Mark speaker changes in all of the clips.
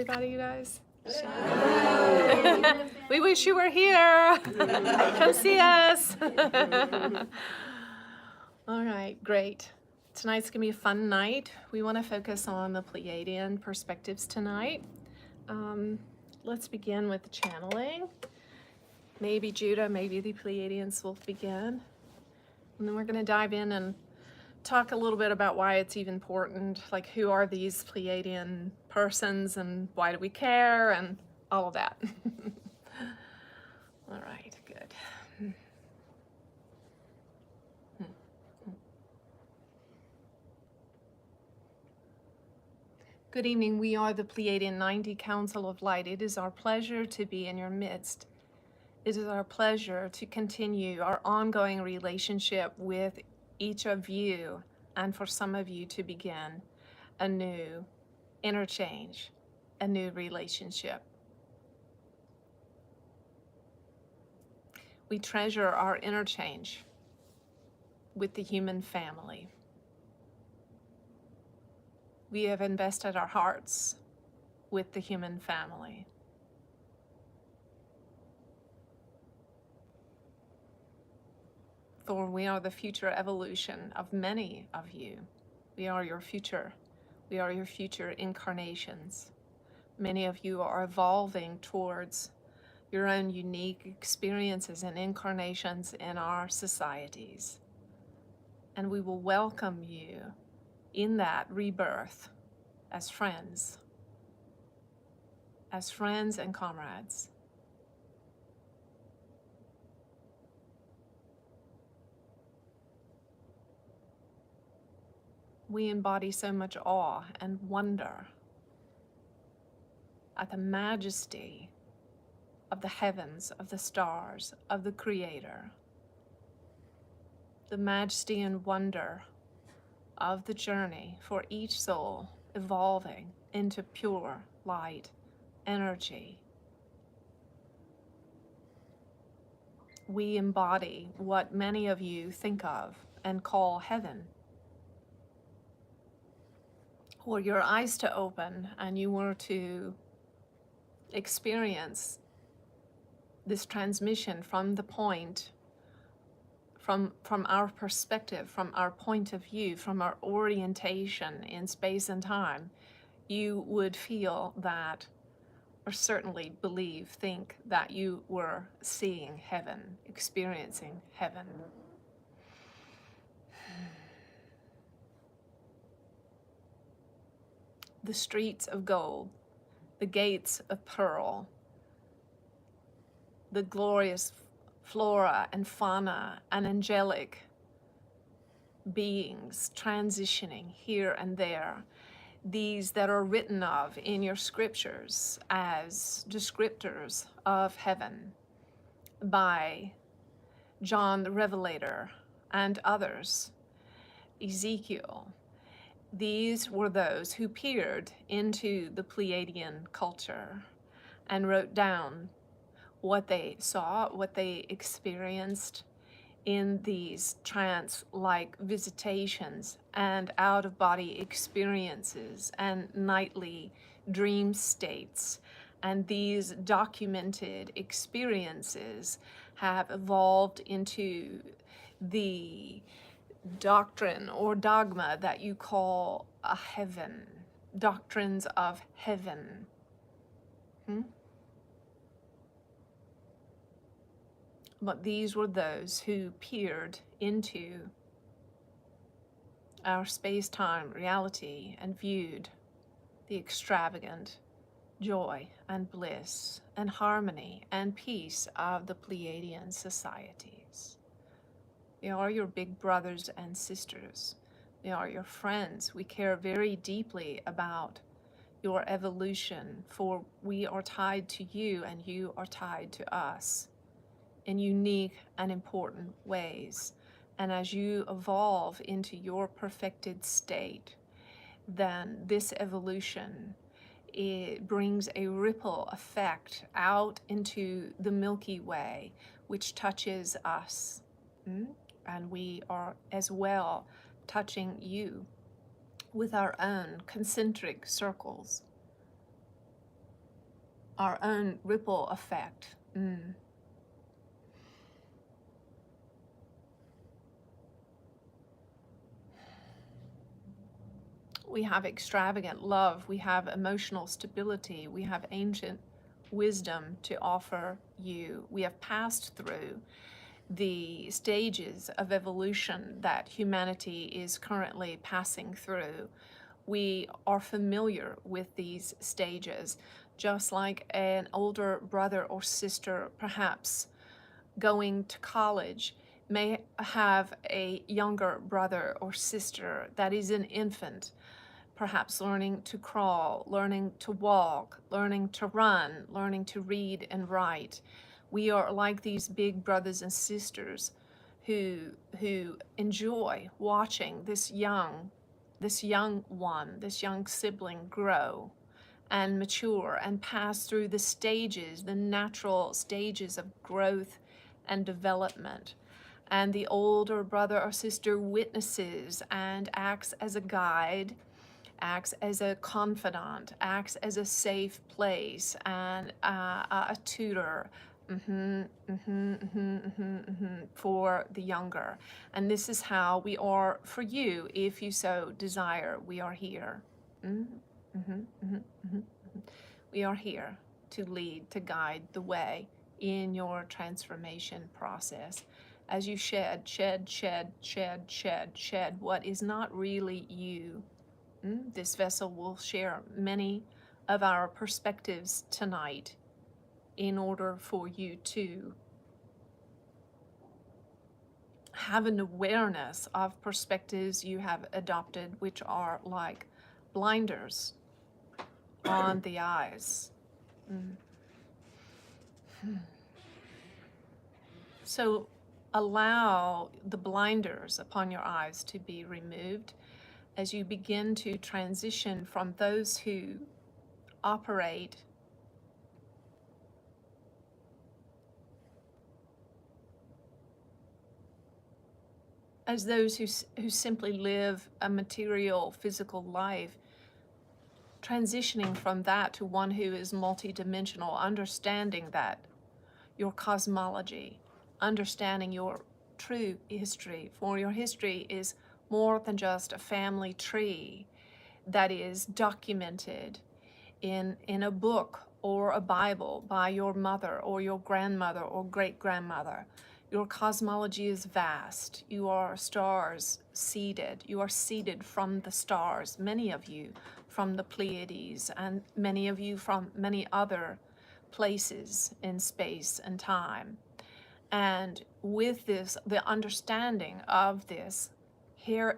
Speaker 1: everybody, you guys? We wish you were here. Come see us. All right, great. Tonight's gonna be a fun night. We want to focus on the Pleiadian perspectives tonight. Let's begin with the channeling. Maybe Judah, maybe the Pleiadians will begin. And then we're going to dive in and talk a little bit about why it's even important, like who are these Pleiadian persons and why do we care and all of that. All right, good. Good evening. We are the Pleiadian 90 Council of Light. It is our pleasure to be in your midst. It is our pleasure to continue our ongoing relationship with each of you, and for some of you to begin a new interchange, a new relationship. We treasure our interchange with the human family. We have invested our hearts with the human family. For we are the future evolution of many of you. We are your future. We are your future incarnations. Many of you are evolving towards your own unique experiences and incarnations in our societies. And we will welcome you in that rebirth as friends and comrades. We embody so much awe and wonder at the majesty of the heavens, of the stars, of the Creator, the majesty and wonder of the journey for each soul evolving into pure light, energy. We embody what many of you think of and call heaven. Were your eyes to open and you were to experience this transmission from the point, from our perspective, from our point of view, from our orientation in space and time, you would feel that, or certainly think that you were seeing heaven, experiencing heaven. The streets of gold, the gates of pearl, the glorious flora and fauna and angelic beings transitioning here and there, these that are written of in your scriptures as descriptors of heaven by John the Revelator and others, Ezekiel. These were those who peered into the Pleiadian culture and wrote down what they saw, what they experienced in these trance-like visitations and out-of-body experiences and nightly dream states. And these documented experiences have evolved into the doctrine or dogma that you call a heaven, doctrines of heaven. But these were those who peered into our space-time reality and viewed the extravagant joy and bliss and harmony and peace of the Pleiadian societies. They are your big brothers and sisters. They are your friends. We care very deeply about your evolution, for we are tied to you and you are tied to us in unique and important ways. And as you evolve into your perfected state, then this evolution, it brings a ripple effect out into the Milky Way, which touches us. And we are as well touching you with our own concentric circles. our own ripple effect. We have extravagant love, we have emotional stability, we have ancient wisdom to offer you. We have passed through the stages of evolution that humanity is currently passing through. We are familiar with these stages, just like an older brother or sister, perhaps going to college, may have a younger brother or sister that is an infant, perhaps learning to crawl, learning to walk, learning to run, learning to read and write. We are like these big brothers and sisters who enjoy watching this young one, this young sibling grow and mature and pass through the stages, the natural stages of growth and development. And the older brother or sister witnesses and acts as a guide, acts as a confidant, acts as a safe place and a tutor for the younger. And this is how we are for you, if you so desire. We are here. We are here to lead, to guide the way in your transformation process. As you shed what is not really you. This vessel will share many of our perspectives tonight in order for you to have an awareness of perspectives you have adopted, which are like blinders on the eyes. So allow the blinders upon your eyes to be removed as you begin to transition from those who operate as those who simply live a material, physical life, transitioning from that to one who is multidimensional, understanding that your cosmology, understanding your true history, for your history is more than just a family tree that is documented in a book or a Bible by your mother or your grandmother or great-grandmother. Your cosmology is vast. You are stars seeded. You are seeded from the stars, many of you from the Pleiades, and many of you from many other places in space and time. And with this, the understanding of this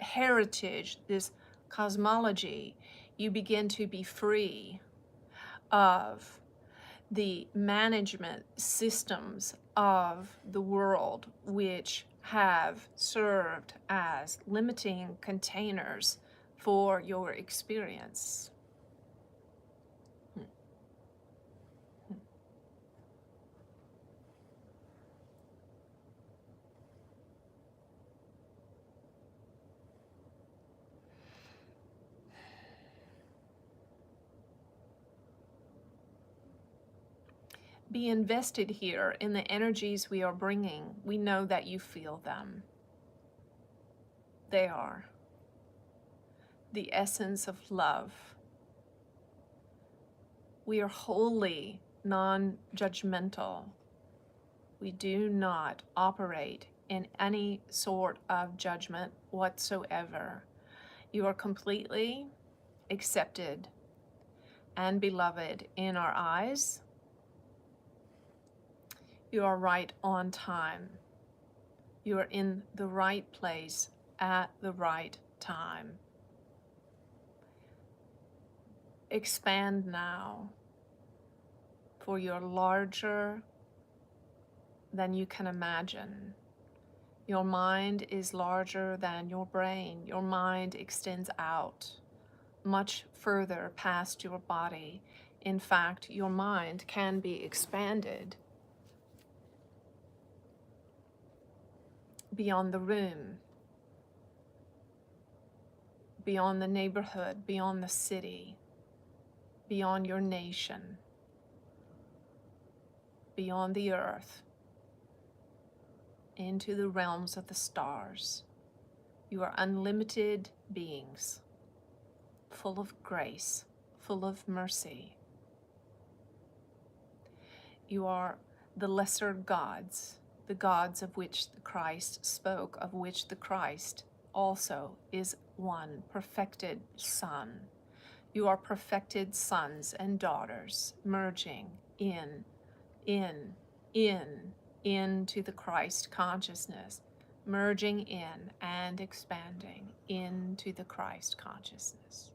Speaker 1: heritage, this cosmology, you begin to be free of the management systems of the world, which have served as limiting containers for your experience. Be invested here in the energies we are bringing. We know that you feel them. They are the essence of love. We are wholly non-judgmental. We do not operate in any sort of judgment whatsoever. You are completely accepted and beloved in our eyes. You are right on time. You are in the right place at the right time. Expand now, for you're larger than you can imagine. Your mind is larger than your brain. Your mind extends out much further past your body. In fact, your mind can be expanded beyond the room, beyond the neighborhood, beyond the city, beyond your nation. beyond the earth, into the realms of the stars. You are unlimited beings, full of grace, full of mercy. You are the lesser gods, the gods of which the Christ spoke, of which the Christ also is one perfected Son. You are perfected sons and daughters merging into the Christ consciousness, merging in and expanding into the Christ consciousness.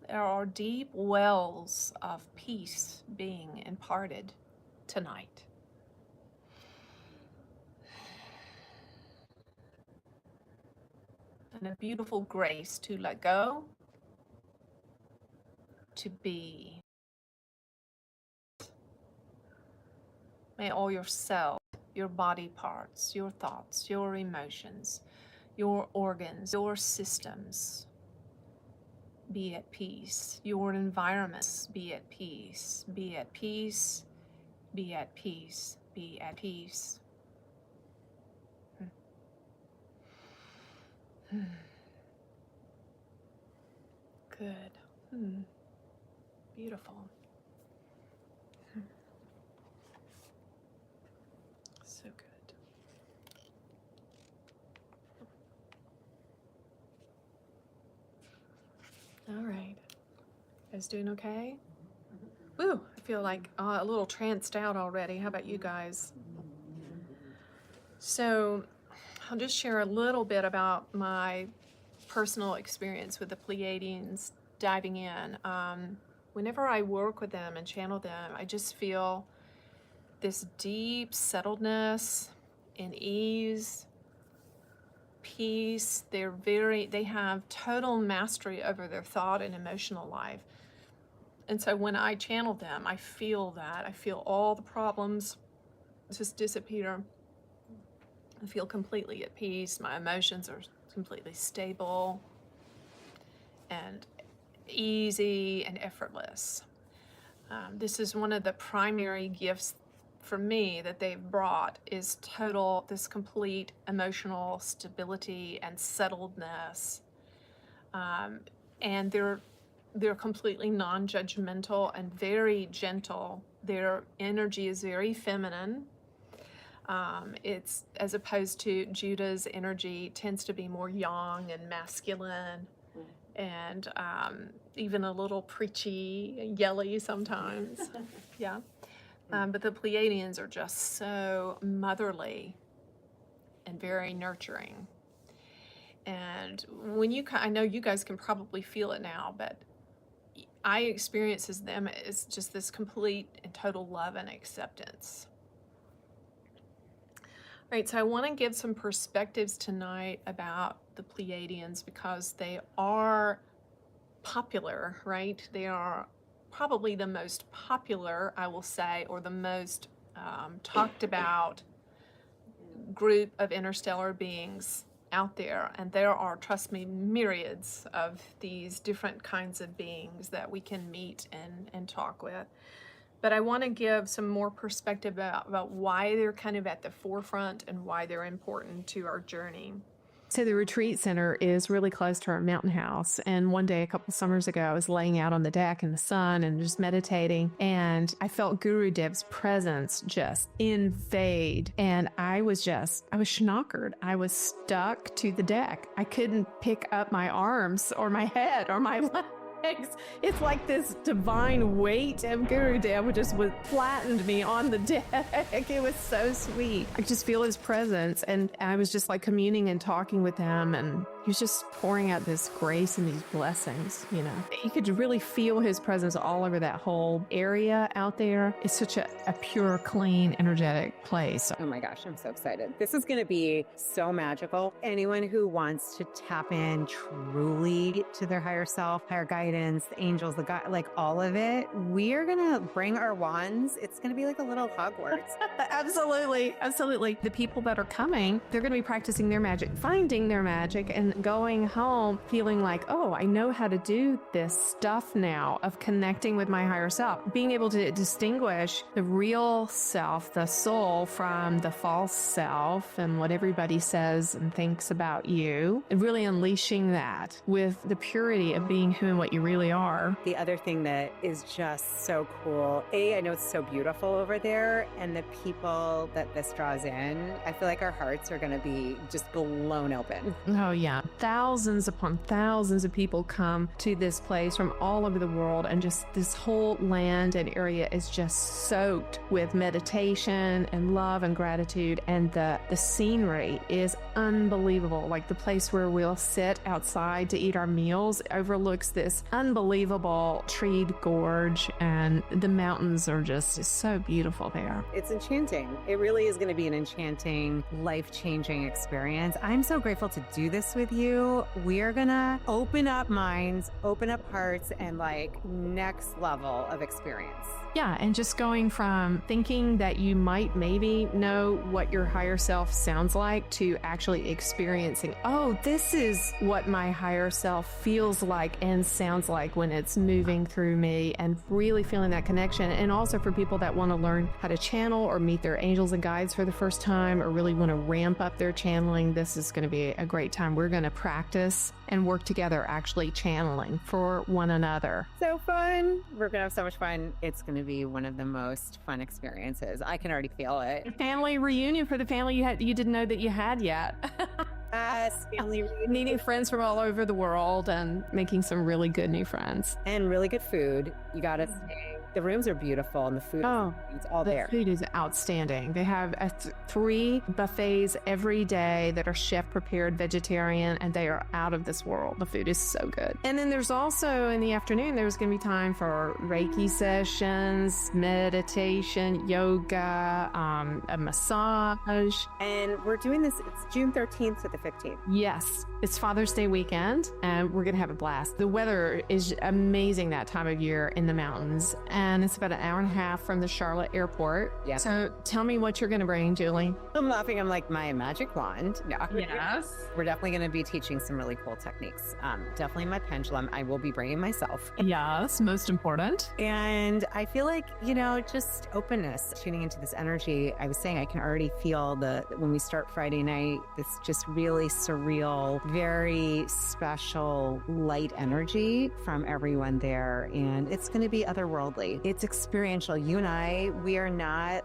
Speaker 1: There are deep wells of peace being imparted tonight. And a beautiful grace to let go, to be. May all your cells, your body parts, your thoughts, your emotions, your organs, your systems be at peace. Your environments be at peace. Be at peace. Be at peace. Be at peace. Good. Beautiful. So good. All right. You guys doing okay? Woo! I feel like a little tranced out already. How about you guys? So I'll just share a little bit about my personal experience with the Pleiadians diving in. Whenever I work with them and channel them, I just feel this deep settledness and ease, peace. They have total mastery over their thought and emotional life. And so when I channel them, I feel that. I feel all the problems just disappear. I feel completely at peace. My emotions are completely stable and easy and effortless. This is one of the primary gifts for me that they've brought, is this complete emotional stability and settledness. And they're completely non-judgmental and very gentle. Their energy is very feminine. It's, as opposed to Judah's energy, tends to be more yang and masculine, and even a little preachy and yelly sometimes. Yeah. But the Pleiadians are just so motherly and very nurturing. And I know you guys can probably feel it now, but I experience them as just this complete and total love and acceptance. All right, so I want to give some perspectives tonight about the Pleiadians because they are popular, right? They are probably the most popular, I will say, or the most talked about group of interstellar beings out there. And there are, trust me, myriads of these different kinds of beings that we can meet and talk with. But I want to give some more perspective about why they're kind of at the forefront and why they're important to our journey. So the retreat center is really close to our mountain house. And one day, a couple summers ago, I was laying out on the deck in the sun and just meditating. And I felt Guru Dev's presence just invade. And I was schnockered. I was stuck to the deck. I couldn't pick up my arms or my head or my legs. It's like this divine weight of Guru Dev just flattened me on the deck. It was so sweet. I just feel his presence, and I was just like communing and talking with him, and He's just pouring out this grace and these blessings, you know. You could really feel his presence all over that whole area out there. It's such a pure, clean, energetic place.
Speaker 2: Oh my gosh, I'm so excited. This is going to be so magical. Anyone who wants to tap in truly to their higher self, higher guidance, the angels, the God, like all of it, we are going to bring our wands. It's going to be like a little Hogwarts.
Speaker 1: Absolutely. Absolutely. The people that are coming, they're going to be practicing their magic, finding their magic, and going home feeling like, oh, I know how to do this stuff now of connecting with my higher self, being able to distinguish the real self, the soul, from the false self and what everybody says and thinks about you, and really unleashing that with the purity of being who and what you really are.
Speaker 2: The other thing that is just so cool, I know it's so beautiful over there, and the people that this draws in, I feel like our hearts are going to be just blown open.
Speaker 1: Oh yeah. Thousands upon thousands of people come to this place from all over the world, and just this whole land and area is just soaked with meditation and love and gratitude, and the scenery is unbelievable. Like the place where we'll sit outside to eat our meals overlooks this unbelievable treed gorge, and the mountains are just so beautiful there.
Speaker 2: It's enchanting. It really is going to be an enchanting, life-changing experience. I'm so grateful to do this with you. We are going to open up minds, open up hearts, and like next level of experience.
Speaker 1: Yeah, and just going from thinking that you might maybe know what your higher self sounds like to actually experiencing, oh, this is what my higher self feels like and sounds like when it's moving through me, and really feeling that connection. And also for people that want to learn how to channel or meet their angels and guides for the first time, or really want to ramp up their channeling, this is going to be a great time. We're going to practice and work together actually channeling for one another.
Speaker 2: So fun. We're going to have so much fun. It's going to be one of the most fun experiences. I can already feel it.
Speaker 1: A family reunion for the family you didn't know that you had yet.
Speaker 2: Yes, family reunion.
Speaker 1: Meeting friends from all over the world and making some really good new friends.
Speaker 2: And really good food. You got to stay. The rooms are beautiful, and the food it's all there.
Speaker 1: The food is outstanding. They have 3 buffets every day that are chef prepared vegetarian, and they are out of this world. The food is so good. And then there's also in the afternoon, there's going to be time for Reiki sessions, meditation, yoga, a massage.
Speaker 2: And we're doing this, it's June 13th to the 15th.
Speaker 1: Yes, it's Father's Day weekend, and we're going to have a blast. The weather is amazing that time of year in the mountains, and it's about an hour and a half from the Charlotte airport.
Speaker 2: Yeah.
Speaker 1: So tell me what you're going to bring, Julie.
Speaker 2: I'm laughing. I'm like, my magic wand. No.
Speaker 1: Yes.
Speaker 2: We're definitely going to be teaching some really cool techniques. Definitely my pendulum. I will be bringing myself.
Speaker 1: Yes, most important.
Speaker 2: And I feel like, just openness, tuning into this energy. I was saying I can already feel when we start Friday night, this just really surreal, very special light energy from everyone there. And it's going to be otherworldly. It's experiential. You and I, we are not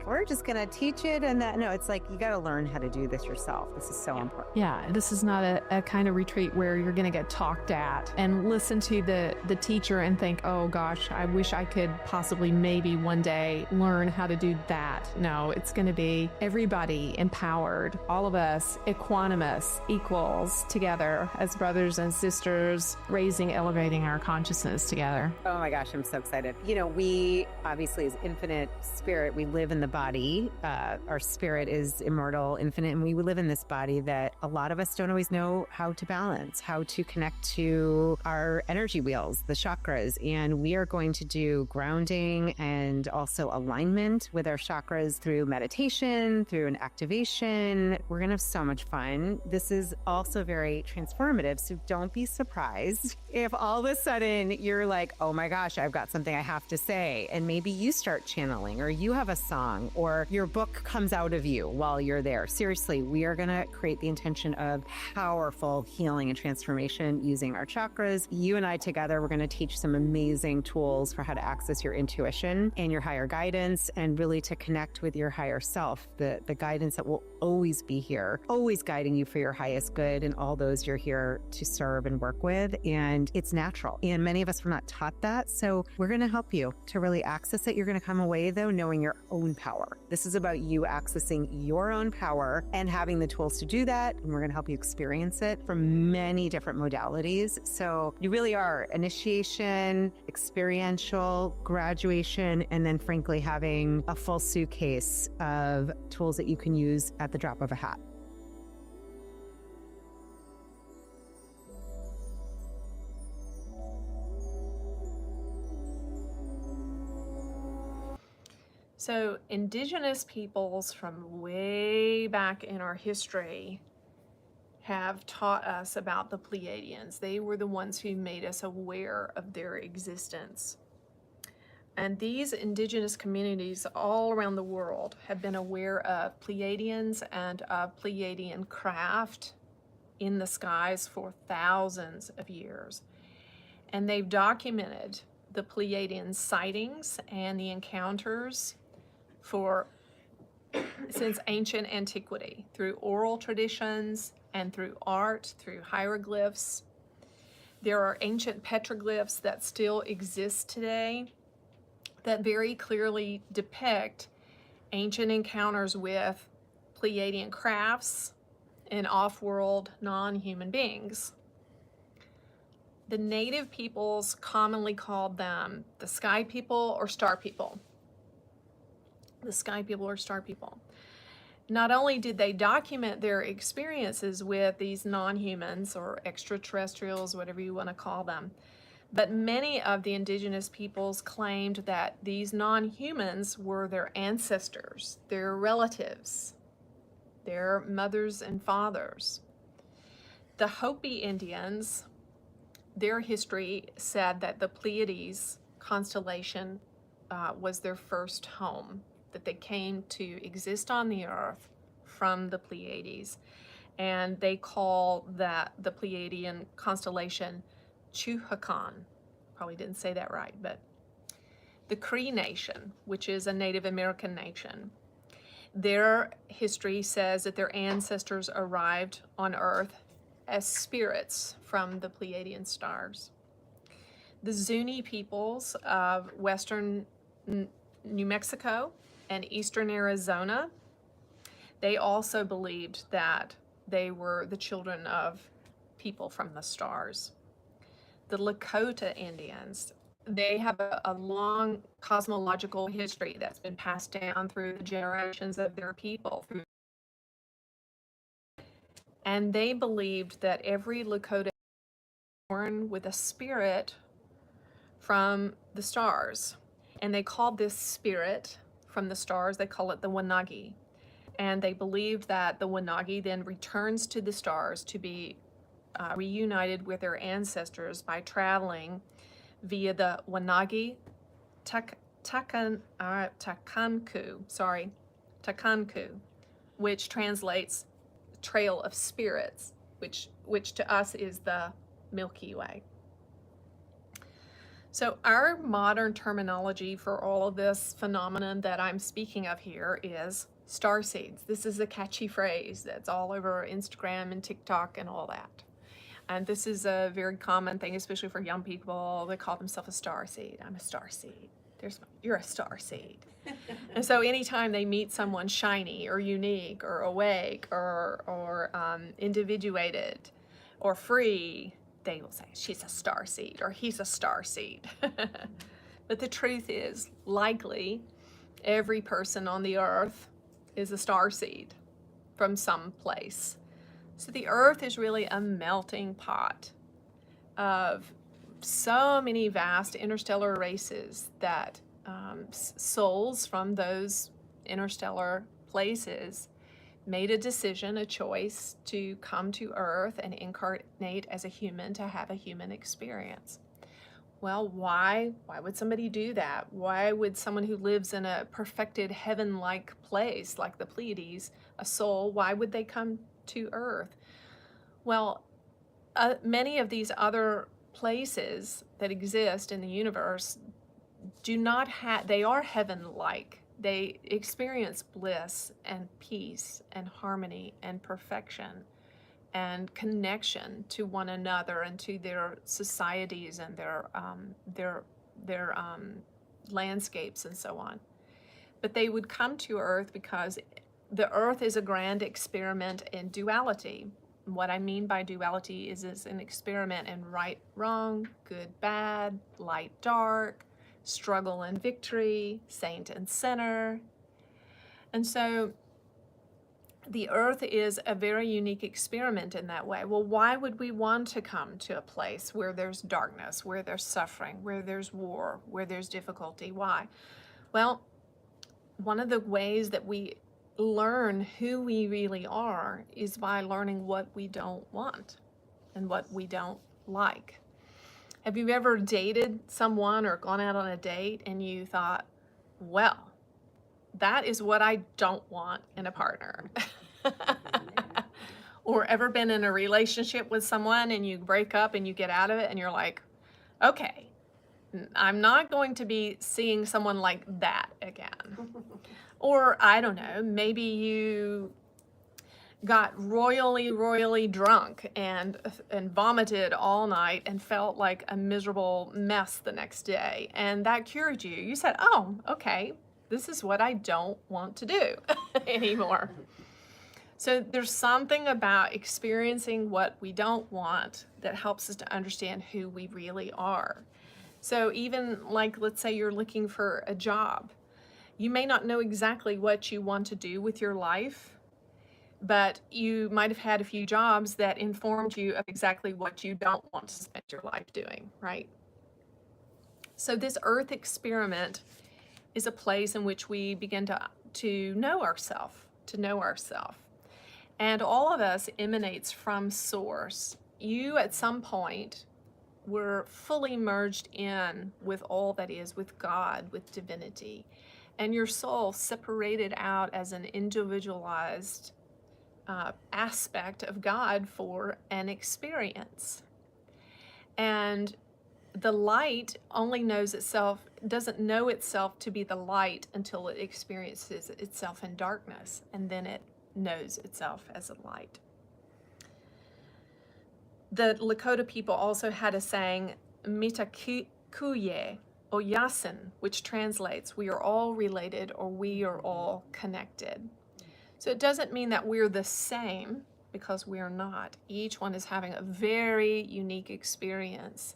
Speaker 2: we're just going to teach it. And that, no, it's like, you got to learn how to do this yourself. This is so important.
Speaker 1: Yeah. This is not a kind of retreat where you're going to get talked at and listen to the teacher and think, oh gosh, I wish I could possibly maybe one day learn how to do that. No, it's going to be everybody empowered, all of us equanimous, equals together as brothers and sisters, elevating our consciousness together.
Speaker 2: Oh my gosh, I'm so excited. We obviously, as infinite spirit, we live in the body. Our spirit is immortal, infinite, and we live in this body that a lot of us don't always know how to balance, how to connect to our energy wheels, the chakras. And we are going to do grounding and also alignment with our chakras through meditation, through an activation. We're going to have so much fun. This is also very transformative. So don't be surprised if all of a sudden you're like, oh my gosh, I've got something I have to say. And maybe you start channeling, or you have a song, or your book comes out of you while you're there. Seriously, we are going to create the intention of powerful healing and transformation using our chakras. You and I together, we're going to teach some amazing tools for how to access your intuition and your higher guidance, and really to connect with your higher self, the guidance that will always be here, always guiding you for your highest good and all those you're here to serve and work with. And it's natural. And many of us were not taught that. So we're going to help you to really access it. You're going to come away, though, knowing your own power. This is about you accessing your own power and having the tools to do that. And we're going to help you experience it from many different modalities. So you really are initiation, experiential, graduation, and then frankly, having a full suitcase of tools that you can use at the drop of a hat.
Speaker 1: So indigenous peoples from way back in our history have taught us about the Pleiadians. They were the ones who made us aware of their existence. And these indigenous communities all around the world have been aware of Pleiadians and of Pleiadian craft in the skies for thousands of years. And they've documented the Pleiadian sightings and the encounters since ancient antiquity, through oral traditions and through art, through hieroglyphs. There are ancient petroglyphs that still exist today that very clearly depict ancient encounters with Pleiadian crafts and off-world non-human beings. The native peoples commonly called them the sky people or star people. The sky people or star people. Not only did they document their experiences with these non-humans or extraterrestrials, whatever you want to call them, but many of the indigenous peoples claimed that these non-humans were their ancestors, their relatives, their mothers and fathers. The Hopi Indians, their history said that the Pleiades constellation was their first home, that they came to exist on the earth from the Pleiades. And they call that the Pleiadian constellation Chuhakan. Probably didn't say that right, but the Cree Nation, which is a Native American nation, their history says that their ancestors arrived on earth as spirits from the Pleiadian stars. The Zuni peoples of western New Mexico and eastern Arizona, they also believed that they were the children of people from the stars. The Lakota Indians, they have a long cosmological history that's been passed down through the generations of their people. And they believed that every Lakota was born with a spirit from the stars. And they called this spirit from the stars, they call it the Wanagi. And they believed that the Wanagi then returns to the stars to be reunited with their ancestors by traveling via the Wanagi Takanku, which translates Trail of Spirits, which to us is the Milky Way. So our modern terminology for all of this phenomenon that I'm speaking of here is starseeds. This is a catchy phrase that's all over Instagram and TikTok and all that. And this is a very common thing, especially for young people. They call themselves a starseed. I'm a starseed. You're a starseed. And so anytime they meet someone shiny or unique or awake or individuated or free, they will say, she's a starseed or he's a starseed. But the truth is, likely, every person on the earth is a starseed from some place. So the earth is really a melting pot of so many vast interstellar races that souls from those interstellar places made a decision, a choice to come to earth and incarnate as a human to have a human experience. Well, why would somebody do that? Why would someone who lives in a perfected heaven-like place like the Pleiades, a soul, why would they come to earth? Well, many of these other places that exist in the universe they are heaven-like. They experience bliss and peace and harmony and perfection and connection to one another and to their societies and their landscapes and so on. But they would come to Earth because the Earth is a grand experiment in duality. What I mean by duality is it's an experiment in right, wrong, good, bad, light, dark, struggle and victory, saint and sinner. And so the Earth is a very unique experiment in that way. Well, why would we want to come to a place where there's darkness, where there's suffering, where there's war, where there's difficulty? Why? Well, one of the ways that we learn who we really are is by learning what we don't want and what we don't like. Have you ever dated someone or gone out on a date and you thought, well, that is what I don't want in a partner? Or ever been in a relationship with someone and you break up and you get out of it and you're like, okay, I'm not going to be seeing someone like that again. Or I don't know, maybe you got royally drunk and vomited all night and felt like a miserable mess the next day, and that cured you. You said, oh, okay, this is what I don't want to do anymore. So there's something about experiencing what we don't want that helps us to understand who we really are. So even like, let's say you're looking for a job. You may not know exactly what you want to do with your life, but you might have had a few jobs that informed you of exactly what you don't want to spend your life doing, right? So this Earth experiment is a place in which we begin to know ourselves, And all of us emanates from Source. You at some point were fully merged in with all that is, with God, with divinity. And your soul separated out as an individualized aspect of God for an experience. And the light only doesn't know itself to be the light until it experiences itself in darkness, and then it knows itself as a light. The Lakota people also had a saying, mitakuye, or yasin, which translates, we are all related or we are all connected. So it doesn't mean that we're the same, because we are not. Each one is having a very unique experience.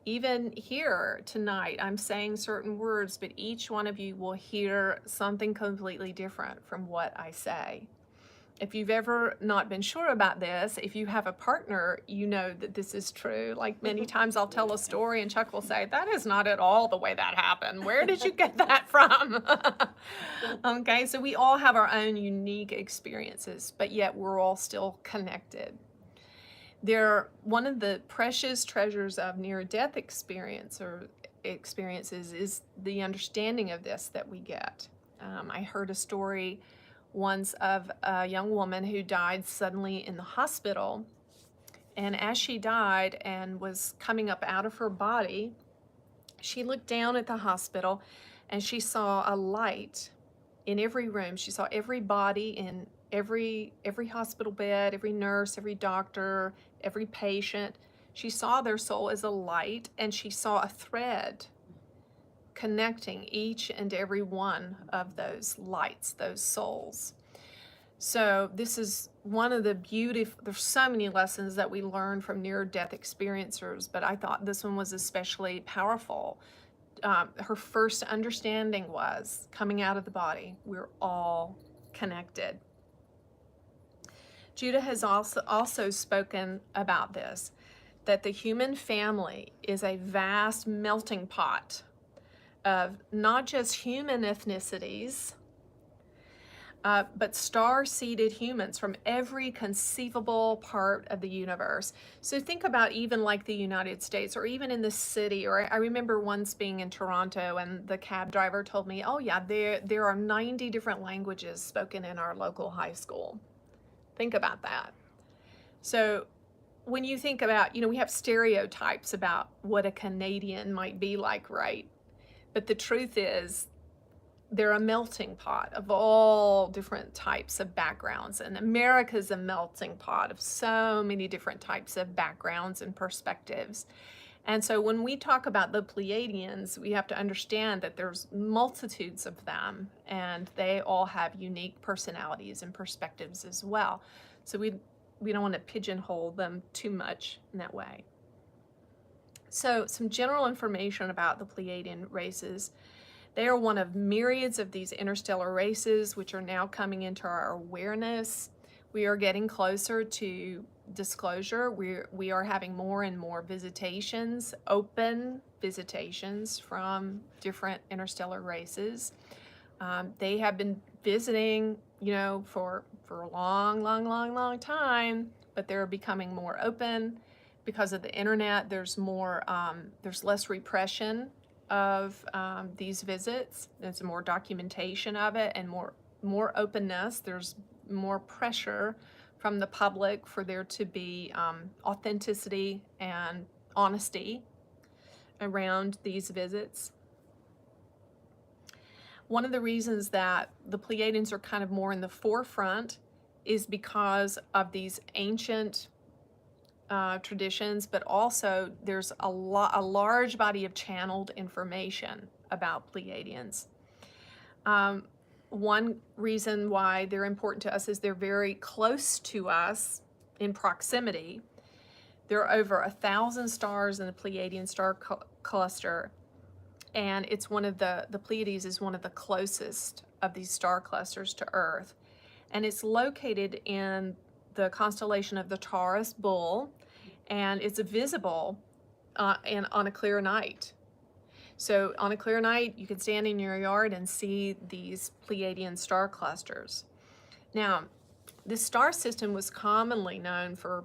Speaker 1: Even here tonight, I'm saying certain words, but each one of you will hear something completely different from what I say. If you've ever not been sure about this, if you have a partner, you know that this is true. Like many times I'll tell a story and Chuck will say, that is not at all the way that happened. Where did you get that from? Okay, so we all have our own unique experiences, but yet we're all still connected. One of the precious treasures of near-death experiences is the understanding of this that we get. I heard a story once of a young woman who died suddenly in the hospital, and as she died and was coming up out of her body, she looked down at the hospital and she saw a light in every room. She saw every body in every hospital bed, every nurse, every doctor, every patient. She saw their soul as a light, and she saw a thread connecting each and every one of those lights, those souls. So this is one of the there's so many lessons that we learn from near-death experiencers, but I thought this one was especially powerful. Her first understanding was, coming out of the body, we're all connected. Judah has also spoken about this, that the human family is a vast melting pot of not just human ethnicities, but star-seeded humans from every conceivable part of the universe. So think about even like the United States, or even in the city, or I remember once being in Toronto and the cab driver told me, oh yeah, there are 90 different languages spoken in our local high school. Think about that. So when you think about, we have stereotypes about what a Canadian might be like, right? But the truth is, they're a melting pot of all different types of backgrounds. And America's a melting pot of so many different types of backgrounds and perspectives. And so when we talk about the Pleiadians, we have to understand that there's multitudes of them, and they all have unique personalities and perspectives as well. So we don't want to pigeonhole them too much in that way. So some general information about the Pleiadian races. They are one of myriads of these interstellar races, which are now coming into our awareness. We are getting closer to disclosure. We are having more and more visitations, open visitations from different interstellar races. They have been visiting, for a long time, but they're becoming more open because of the internet. There's less repression of these visits. There's more documentation of it and more openness. There's more pressure from the public for there to be authenticity and honesty around these visits. One of the reasons that the Pleiadians are kind of more in the forefront is because of these ancient traditions, but also there's a large body of channeled information about Pleiadians. One reason why they're important to us is they're very close to us in proximity. There are over 1,000 stars in the Pleiadian star cluster, and it's one of the Pleiades is one of the closest of these star clusters to Earth, and it's located in the constellation of the Taurus Bull, and it's visible on a clear night. So on a clear night, you can stand in your yard and see these Pleiadian star clusters. Now, this star system was commonly known for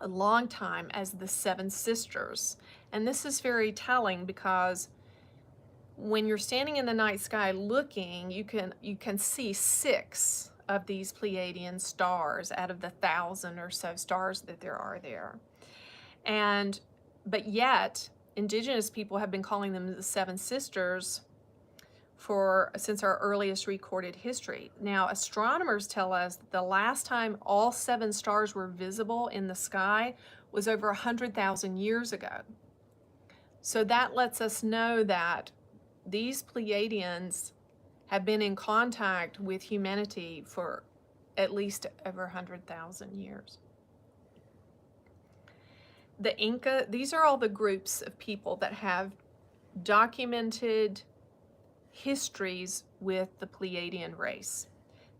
Speaker 1: a long time as the Seven Sisters. And this is very telling because when you're standing in the night sky looking, you can see 6 of these Pleiadian stars out of the 1,000 or so stars that there are there. But yet, indigenous people have been calling them the Seven Sisters since our earliest recorded history. Now, astronomers tell us that the last time all 7 stars were visible in the sky was over 100,000 years ago. So that lets us know that these Pleiadians have been in contact with humanity for at least over 100,000 years. The Inca, these are all the groups of people that have documented histories with the Pleiadian race.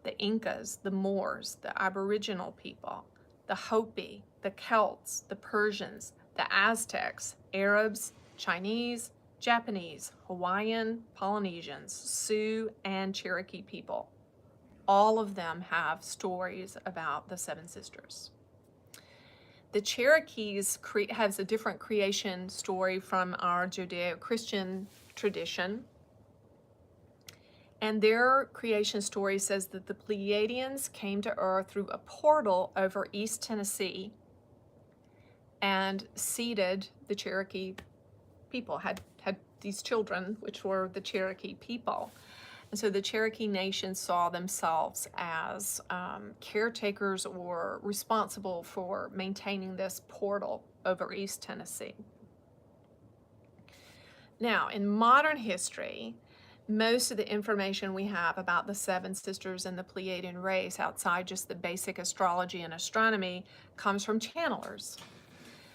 Speaker 1: The Incas, the Moors, the Aboriginal people, the Hopi, the Celts, the Persians, the Aztecs, Arabs, Chinese, Japanese, Hawaiian, Polynesians, Sioux, and Cherokee people. All of them have stories about the Seven Sisters. The Cherokees has a different creation story from our Judeo-Christian tradition. And their creation story says that the Pleiadians came to Earth through a portal over East Tennessee and seeded the Cherokee people, had these children, which were the Cherokee people. And so the Cherokee Nation saw themselves as caretakers or responsible for maintaining this portal over East Tennessee. Now, in modern history, most of the information we have about the Seven Sisters and the Pleiadian race, outside just the basic astrology and astronomy, comes from channelers.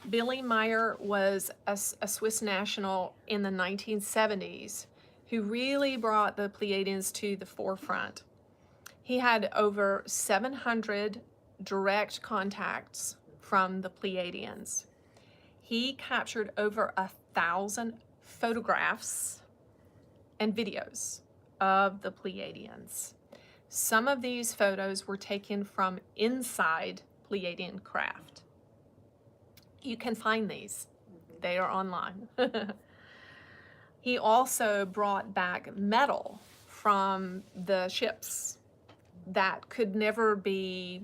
Speaker 1: Billy Meyer was a Swiss national in the 1970s who really brought the Pleiadians to the forefront. He had over 700 direct contacts from the Pleiadians. He captured over 1,000 photographs and videos of the Pleiadians. Some of these photos were taken from inside Pleiadian craft. You can find these. They are online. He also brought back metal from the ships that could never be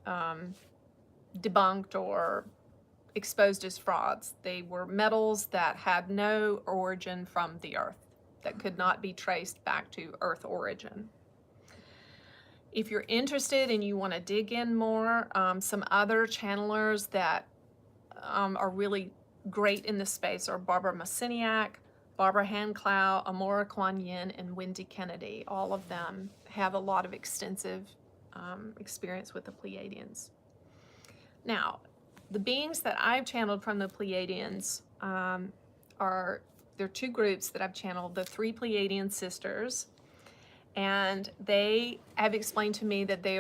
Speaker 1: debunked or exposed as frauds. They were metals that had no origin from the Earth, that could not be traced back to Earth origin. If you're interested and you want to dig in more, some other channelers that are really great in this space are Barbara Mosiniak, Barbara Hand-Clow, Amora Kuan Yin, and Wendy Kennedy. All of them have a lot of extensive experience with the Pleiadians. Now, the beings that I've channeled from the Pleiadians there are two groups that I've channeled, the three Pleiadian sisters, and they have explained to me that they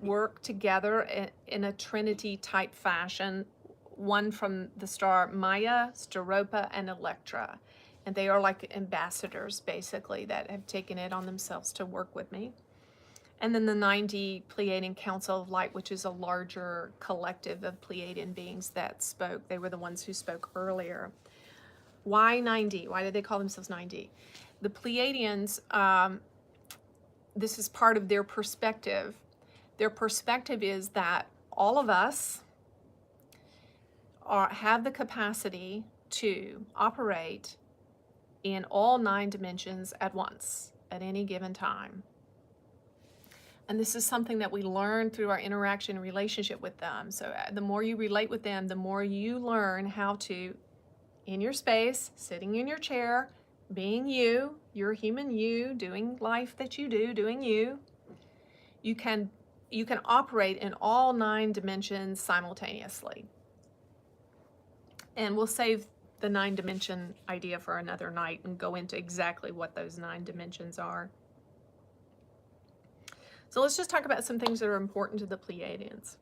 Speaker 1: work together in a Trinity type fashion, one from the star Maya, Steropa, and Electra. And they are like ambassadors, basically, that have taken it on themselves to work with me. And then the 90 Pleiadian Council of Light, which is a larger collective of Pleiadian beings that spoke. They were the ones who spoke earlier. Why 90? Why did they call themselves 90? The Pleiadians, this is part of their perspective. Their perspective is that all of us have the capacity to operate in all 9 dimensions at once, at any given time. And this is something that we learn through our interaction and relationship with them. So the more you relate with them, the more you learn how to, in your space, sitting in your chair, being you, your human you, doing life that you do, doing you, you can operate in all 9 dimensions simultaneously. And we'll save the 9-dimension idea for another night and go into exactly what those 9 dimensions are. So let's just talk about some things that are important to the Pleiadians.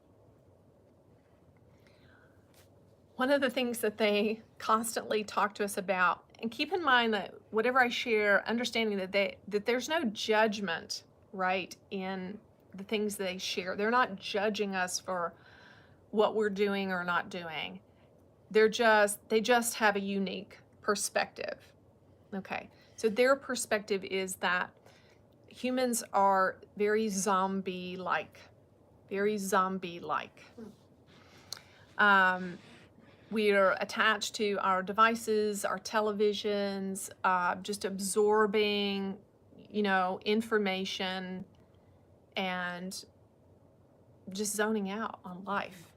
Speaker 1: One of the things that they constantly talk to us about, and keep in mind that whatever I share, understanding that there's no judgment, right, in the things they share. They're not judging us for what we're doing or not doing. They just have a unique perspective. Okay, so their perspective is that humans are very zombie-like, very zombie-like. We are attached to our devices, our televisions, just absorbing, information and just zoning out on life.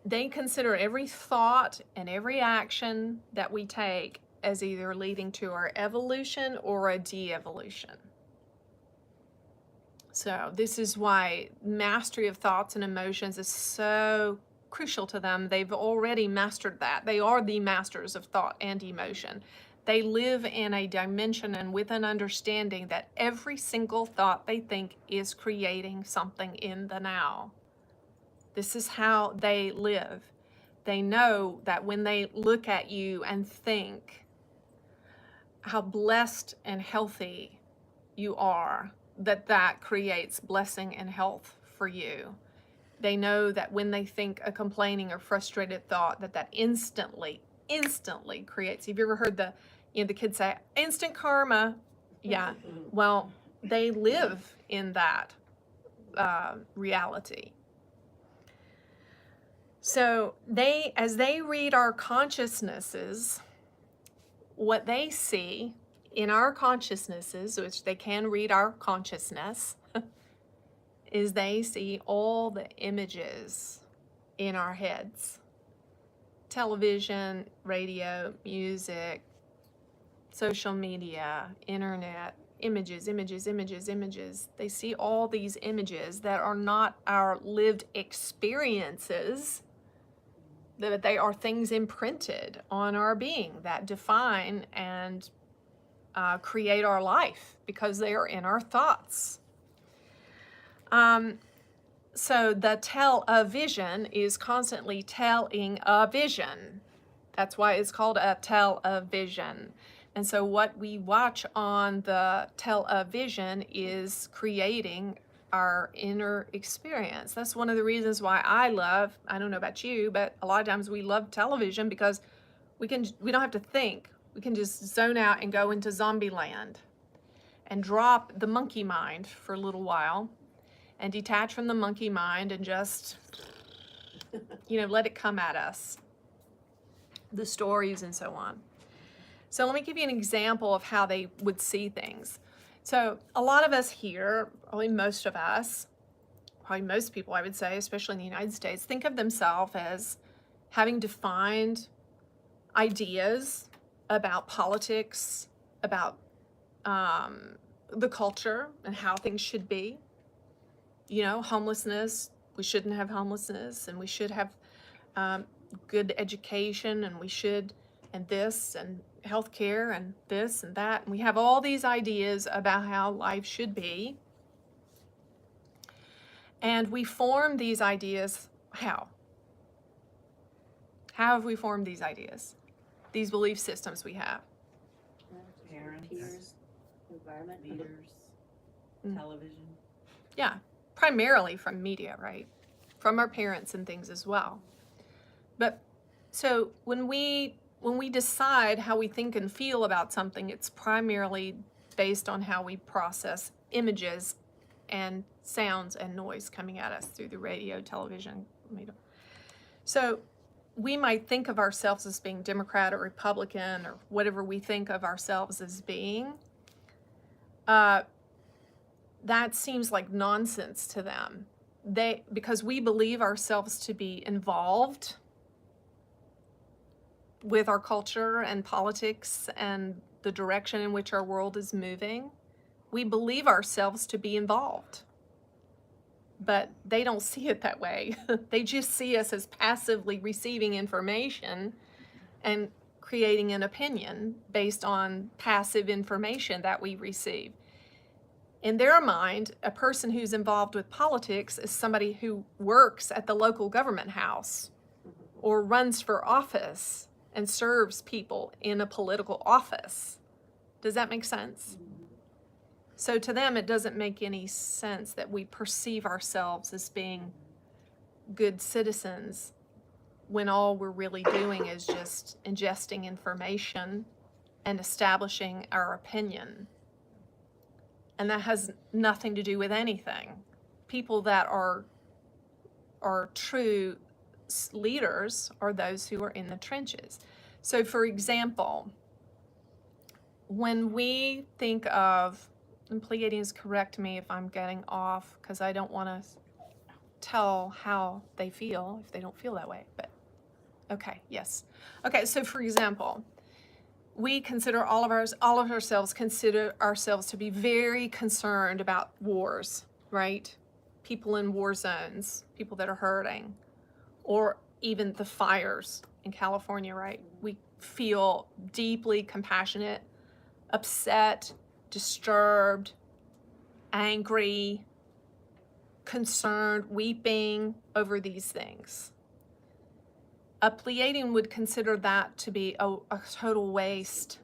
Speaker 1: They consider every thought and every action that we take as either leading to our evolution or a de-evolution. So this is why mastery of thoughts and emotions is so crucial to them. They've already mastered that. They are the masters of thought and emotion. They live in a dimension and with an understanding that every single thought they think is creating something in the now. This is how they live. They know that when they look at you and think how blessed and healthy you are, that creates blessing and health for you. They know that when they think a complaining or frustrated thought, that instantly creates. Have you ever heard the kids say instant karma? Yeah. Well, they live in that reality. So as they read our consciousnesses, what they see in our consciousnesses, which they can read our consciousness, is they see all the images in our heads. Television, radio, music, social media, internet, images. They see all these images that are not our lived experiences, that they are things imprinted on our being that define and create our life because they are in our thoughts. So the television is constantly telling a vision. That's why it's called a television. And so what we watch on the television is creating our inner experience. That's one of the reasons why I don't know about you, but a lot of times we love television because we don't have to think. We can just zone out and go into zombie land and drop the monkey mind for a little while and detach from the monkey mind and just, let it come at us. The stories and so on. So let me give you an example of how they would see things. So a lot of us here, probably most of us, probably most people I would say, especially in the United States, think of themselves as having defined ideas about politics, about the culture and how things should be. You know, homelessness, we shouldn't have homelessness, and we should have good education, and we should, and this, and healthcare, and this and that. And we have all these ideas about how life should be. And we form these ideas how? How have we formed these ideas? These belief systems we have.
Speaker 3: Parents, peers, environment, leaders, television.
Speaker 1: Yeah, primarily from media, right? From our parents and things as well. But so when we decide how we think and feel about something, it's primarily based on how we process images and sounds and noise coming at us through the radio, television, media. So we might think of ourselves as being Democrat or Republican or whatever we think of ourselves as being. That seems like nonsense to them. Because we believe ourselves to be involved with our culture and politics and the direction in which our world is moving. We believe ourselves to be involved. But they don't see it that way. They just see us as passively receiving information and creating an opinion based on passive information that we receive. In their mind, a person who's involved with politics is somebody who works at the local government house or runs for office and serves people in a political office. Does that make sense? So to them, it doesn't make any sense that we perceive ourselves as being good citizens when all we're really doing is just ingesting information and establishing our opinion. And that has nothing to do with anything. People that are true leaders are those who are in the trenches. So for example, when we think of, and Pleiadians correct me if I'm getting off, because I don't want to tell how they feel if they don't feel that way, but okay, yes. Okay, so for example, we consider all of ourselves consider ourselves to be very concerned about wars, right? People in war zones, people that are hurting, or even the fires in California, right? We feel deeply compassionate, upset, disturbed, angry, concerned, weeping over these things. A Pleiadian would consider that to be a total waste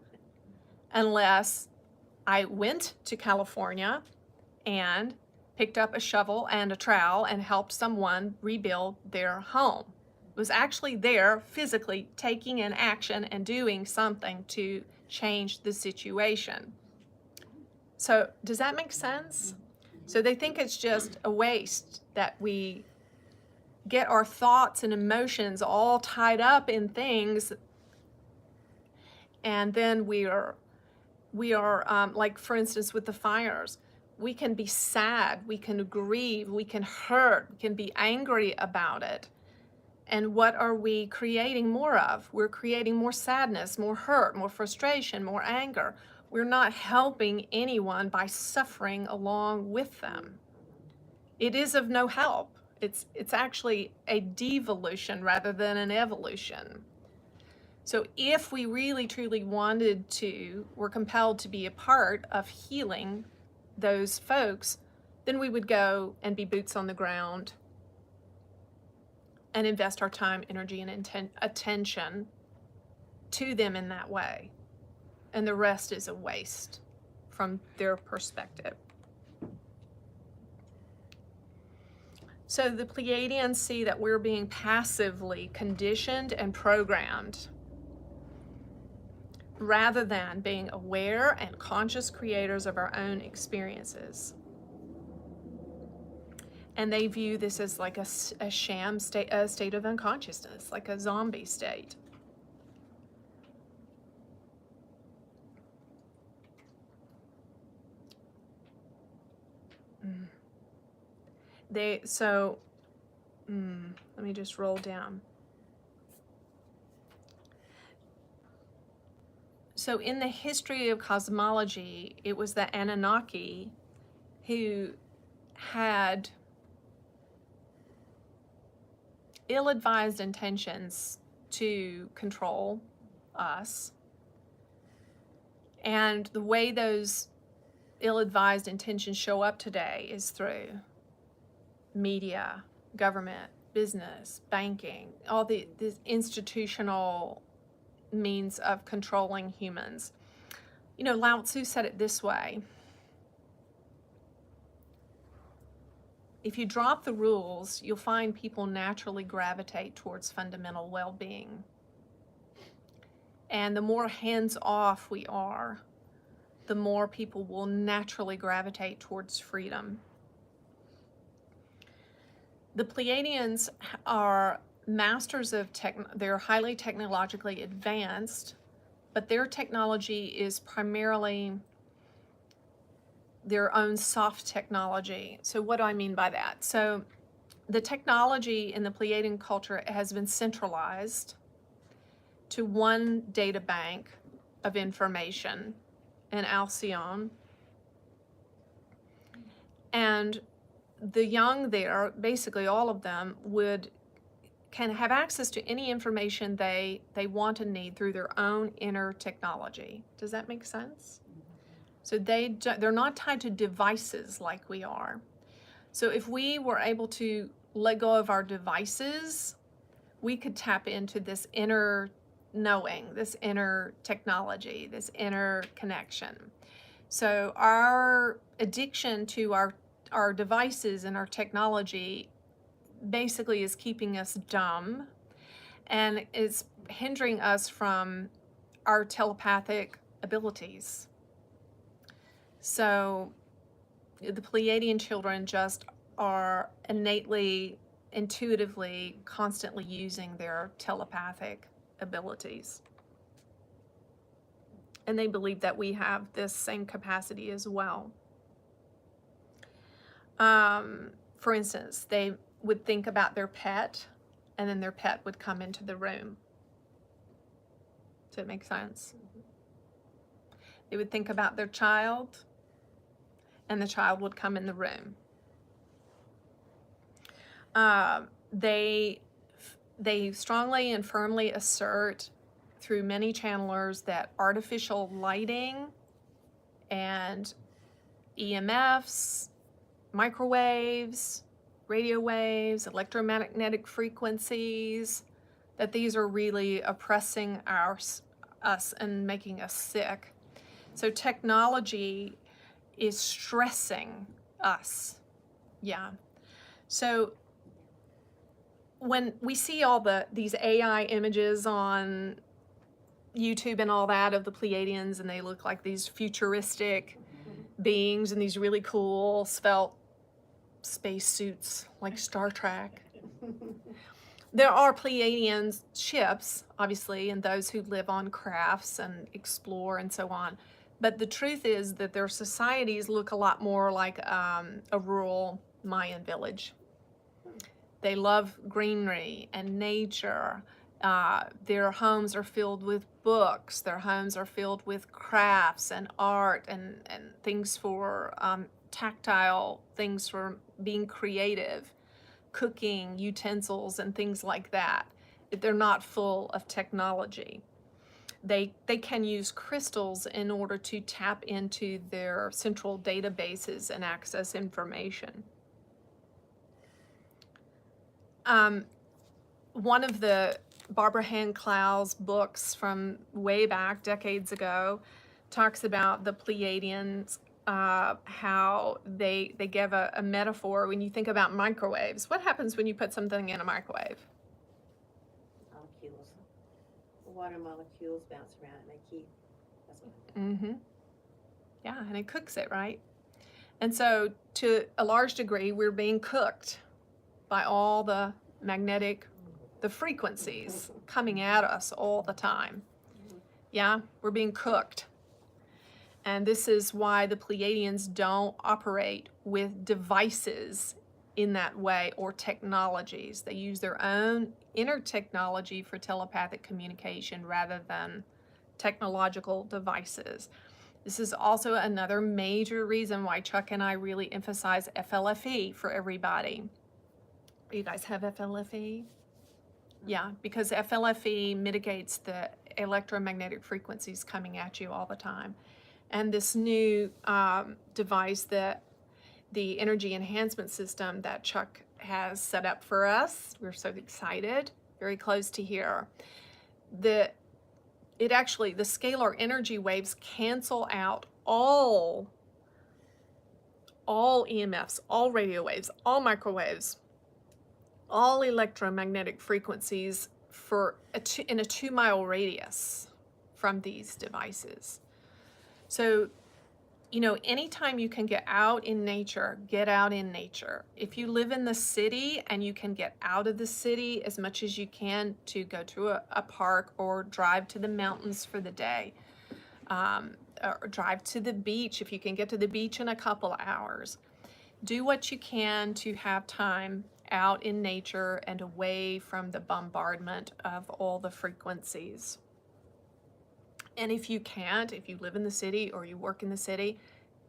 Speaker 1: unless I went to California and picked up a shovel and a trowel and helped someone rebuild their home. It was actually there physically taking an action and doing something to change the situation. So does that make sense? So they think it's just a waste that we get our thoughts and emotions all tied up in things, and then we are like, for instance, with the fires, we can be sad, we can grieve, we can hurt, we can be angry about it. And what are we creating more of? We're creating more sadness, more hurt, more frustration, more anger. We're not helping anyone by suffering along with them. It is of no help. It's actually a devolution rather than an evolution. So if we really truly wanted to, were compelled to be a part of healing those folks, then we would go and be boots on the ground and invest our time, energy, and attention to them in that way. And the rest is a waste from their perspective. So the Pleiadians see that we're being passively conditioned and programmed rather than being aware and conscious creators of our own experiences. And they view this as like a sham state, a state of unconsciousness, like a zombie state. Let me just roll down. So in the history of cosmology, it was the Anunnaki who had ill-advised intentions to control us. And the way those ill-advised intentions show up today is through media, government, business, banking, all the institutional means of controlling humans. You know, Lao Tzu said it this way: if you drop the rules, you'll find people naturally gravitate towards fundamental well-being. And the more hands-off we are, the more people will naturally gravitate towards freedom. The Pleiadians are masters of they're highly technologically advanced, but their technology is primarily their own soft technology. So what do I mean by that? So the technology in the Pleiadian culture has been centralized to one data bank of information in Alcyon. And the young there, basically all of them, can have access to any information they want and need through their own inner technology. Does that make sense? So they're not tied to devices like we are. So if we were able to let go of our devices, we could tap into this inner knowing, this inner technology, this inner connection. So our addiction to our devices and our technology basically is keeping us dumb and is hindering us from our telepathic abilities. So the Pleiadian children just are innately, intuitively, constantly using their telepathic abilities. And they believe that we have this same capacity as well. For instance, they would think about their pet, and then their pet would come into the room. Does that make sense? They would think about their child, and the child would come in the room. They strongly and firmly assert through many channelers that artificial lighting and EMFs, microwaves, radio waves, electromagnetic frequencies, that these are really oppressing us and making us sick. So technology is stressing us. Yeah. So when we see all these AI images on YouTube and all that of the Pleiadians, and they look like these futuristic beings in these really cool svelte space suits like Star Trek. There are Pleiadian ships, obviously, and those who live on crafts and explore and so on. But the truth is that their societies look a lot more like a rural Mayan village. They love greenery and nature. Their homes are filled with books. Their homes are filled with crafts and art and things for tactile things for being creative, cooking utensils and things like that. They're not full of technology. They can use crystals in order to tap into their central databases and access information. One of the Barbara Hand Clow's books from way back decades ago talks about the Pleiadians, how they give a metaphor when you think about microwaves. What happens when you put something in a microwave?
Speaker 3: Molecules. Water molecules bounce around and make heat. That's what
Speaker 1: Mm-hmm. Yeah, and it cooks it, right? And so to a large degree, we're being cooked by all the frequencies coming at us all the time. Yeah, we're being cooked. And this is why the Pleiadians don't operate with devices in that way or technologies. They use their own inner technology for telepathic communication rather than technological devices. This is also another major reason why Chuck and I really emphasize FLFE for everybody. You guys have FLFE? Yeah, because FLFE mitigates the electromagnetic frequencies coming at you all the time. And this new device, that the energy enhancement system that Chuck has set up for us, we're so excited, very close to here. The scalar energy waves cancel out all EMFs, all radio waves, all microwaves, all electromagnetic frequencies in a 2-mile radius from these devices. So, you know, anytime you can get out in nature, get out in nature. If you live in the city and you can get out of the city as much as you can to go to a park or drive to the mountains for the day, or drive to the beach if you can get to the beach in a couple of hours. Do what you can to have time out in nature and away from the bombardment of all the frequencies. And if you can't, if you live in the city or you work in the city,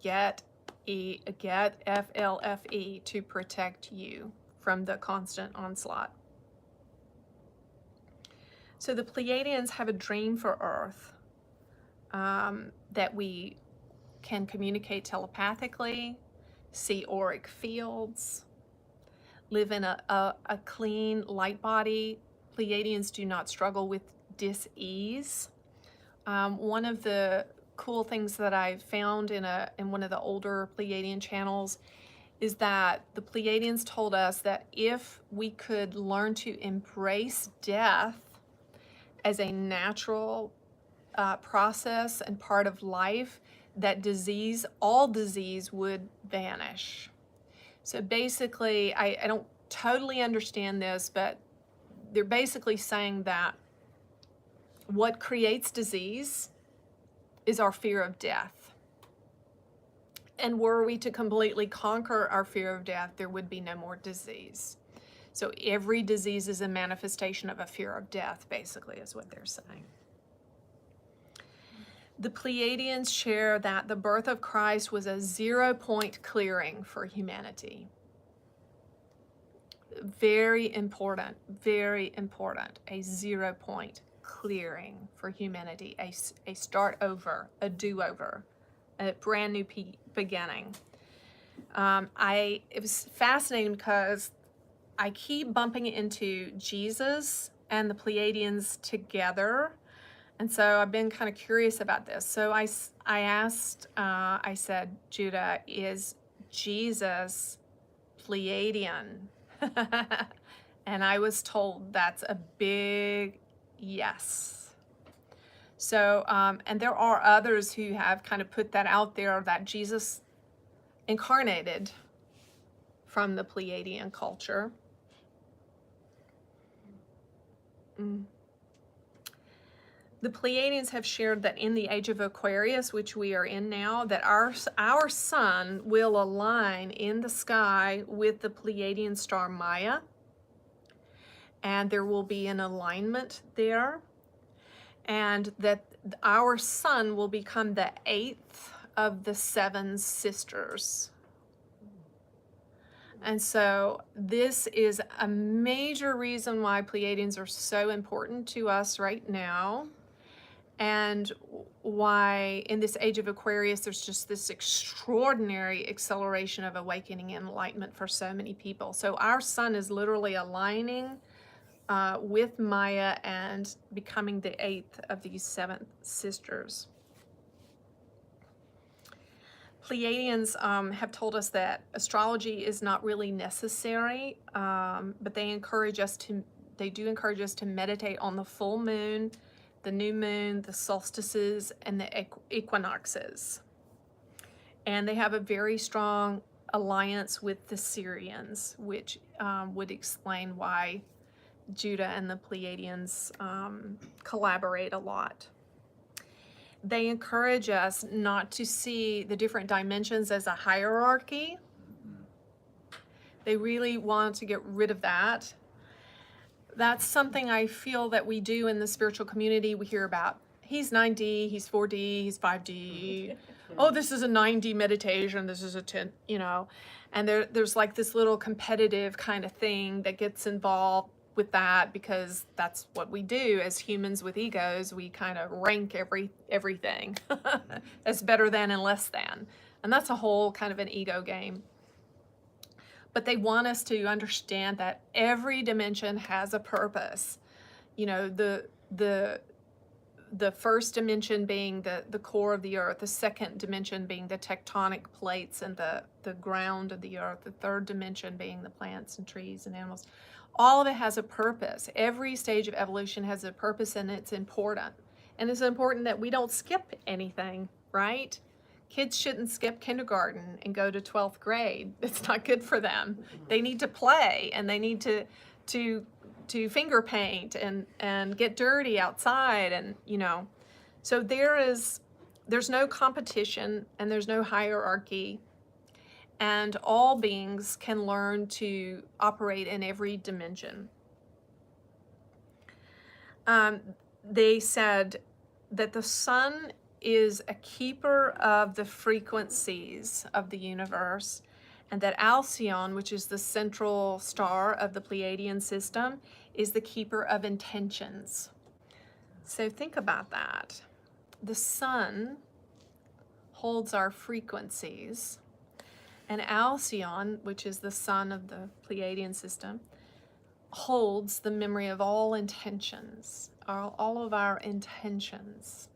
Speaker 1: get FLFE to protect you from the constant onslaught. So the Pleiadians have a dream for Earth, that we can communicate telepathically, see auric fields, live in a clean light body. Pleiadians do not struggle with dis-ease. One of the cool things that I found in one of the older Pleiadian channels is that the Pleiadians told us that if we could learn to embrace death as a natural process and part of life, that all disease would vanish. So basically, I don't totally understand this, but they're basically saying that what creates disease is our fear of death. And were we to completely conquer our fear of death, there would be no more disease. So every disease is a manifestation of a fear of death, basically, is what they're saying. The Pleiadians share that the birth of Christ was a 0-point clearing for humanity. Very important, a 0-point clearing for humanity, a start over, a do-over, a brand new beginning. It was fascinating because I keep bumping into Jesus and the Pleiadians together. And so I've been kind of curious about this. So I asked, I said, Judah, is Jesus Pleiadian? And I was told that's a big yes. So, and there are others who have kind of put that out there, that Jesus incarnated from the Pleiadian culture. The Pleiadians have shared that in the age of Aquarius, which we are in now, that our sun will align in the sky with the Pleiadian star Maya, and there will be an alignment there, and that our sun will become the 8th of the 7 sisters. And so this is a major reason why Pleiadians are so important to us right now, and why in this age of Aquarius there's just this extraordinary acceleration of awakening and enlightenment for so many people. So our sun is literally aligning with Maya and becoming the 8th of these 7 sisters. Pleiadians have told us that astrology is not really necessary, but they do encourage us to meditate on the full moon, the new moon, the solstices, and the equinoxes. And they have a very strong alliance with the Syrians, which would explain why Judah and the Pleiadians collaborate a lot. They encourage us not to see the different dimensions as a hierarchy. They really want to get rid of that. That's something I feel that we do in the spiritual community. We hear about he's 9D, he's 4D, he's 5D. Oh, this is a 9D meditation, this is a 10, you know. And there's like this little competitive kind of thing that gets involved with that, because that's what we do as humans with egos. We kind of rank everything as better than and less than. And that's a whole kind of an ego game. But they want us to understand that every dimension has a purpose. You know, the first dimension being the core of the earth, the second dimension being the tectonic plates and the ground of the earth, the third dimension being the plants and trees and animals. All of it has a purpose. Every stage of evolution has a purpose, and it's important. And it's important that we don't skip anything, right? Kids shouldn't skip kindergarten and go to 12th grade. It's not good for them. They need to play, and they need to finger paint and get dirty outside, and you know. So there's no competition, and there's no hierarchy, and all beings can learn to operate in every dimension. They said that the sun is a keeper of the frequencies of the universe, and that Alcyone, which is the central star of the Pleiadian system, is the keeper of intentions. So think about that. The sun holds our frequencies, and Alcyone, which is the sun of the Pleiadian system, holds the memory of all intentions, all of our intentions.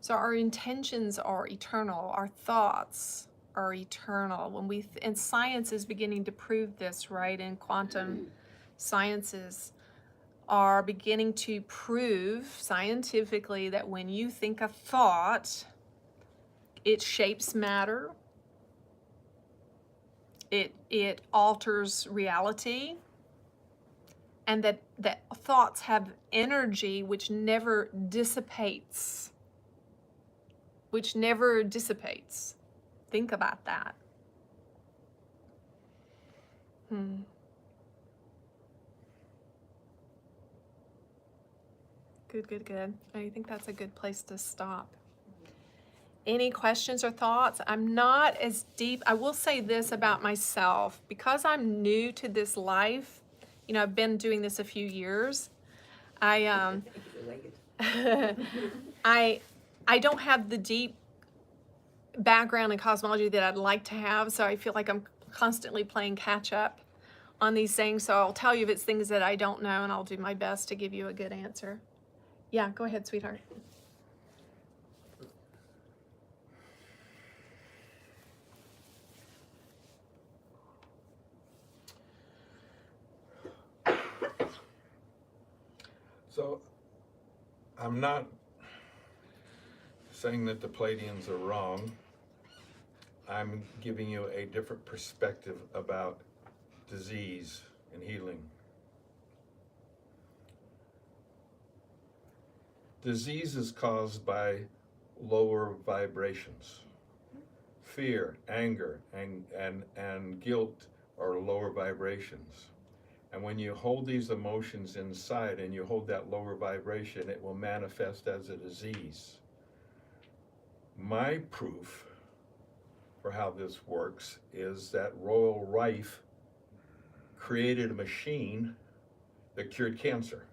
Speaker 1: So our intentions are eternal, our thoughts are eternal. When we and science is beginning to prove this, right? And quantum sciences are beginning to prove scientifically that when you think a thought, it shapes matter, it alters reality, and that thoughts have energy which never dissipates. Think about that. Good. I think that's a good place to stop. Any questions or thoughts? I'm not as deep. I will say this about myself. Because I'm new to this life, you know, I've been doing this a few years. I don't have the deep background in cosmology that I'd like to have, so I feel like I'm constantly playing catch up on these things. So I'll tell you if it's things that I don't know, and I'll do my best to give you a good answer. Yeah, go ahead, sweetheart.
Speaker 4: So, I'm not saying that the Pleiadians are wrong. I'm giving you a different perspective about disease and healing. Disease is caused by lower vibrations. Fear, anger, and guilt are lower vibrations. And when you hold these emotions inside and you hold that lower vibration, it will manifest as a disease. My proof for how this works is that Royal Rife created a machine that cured cancer.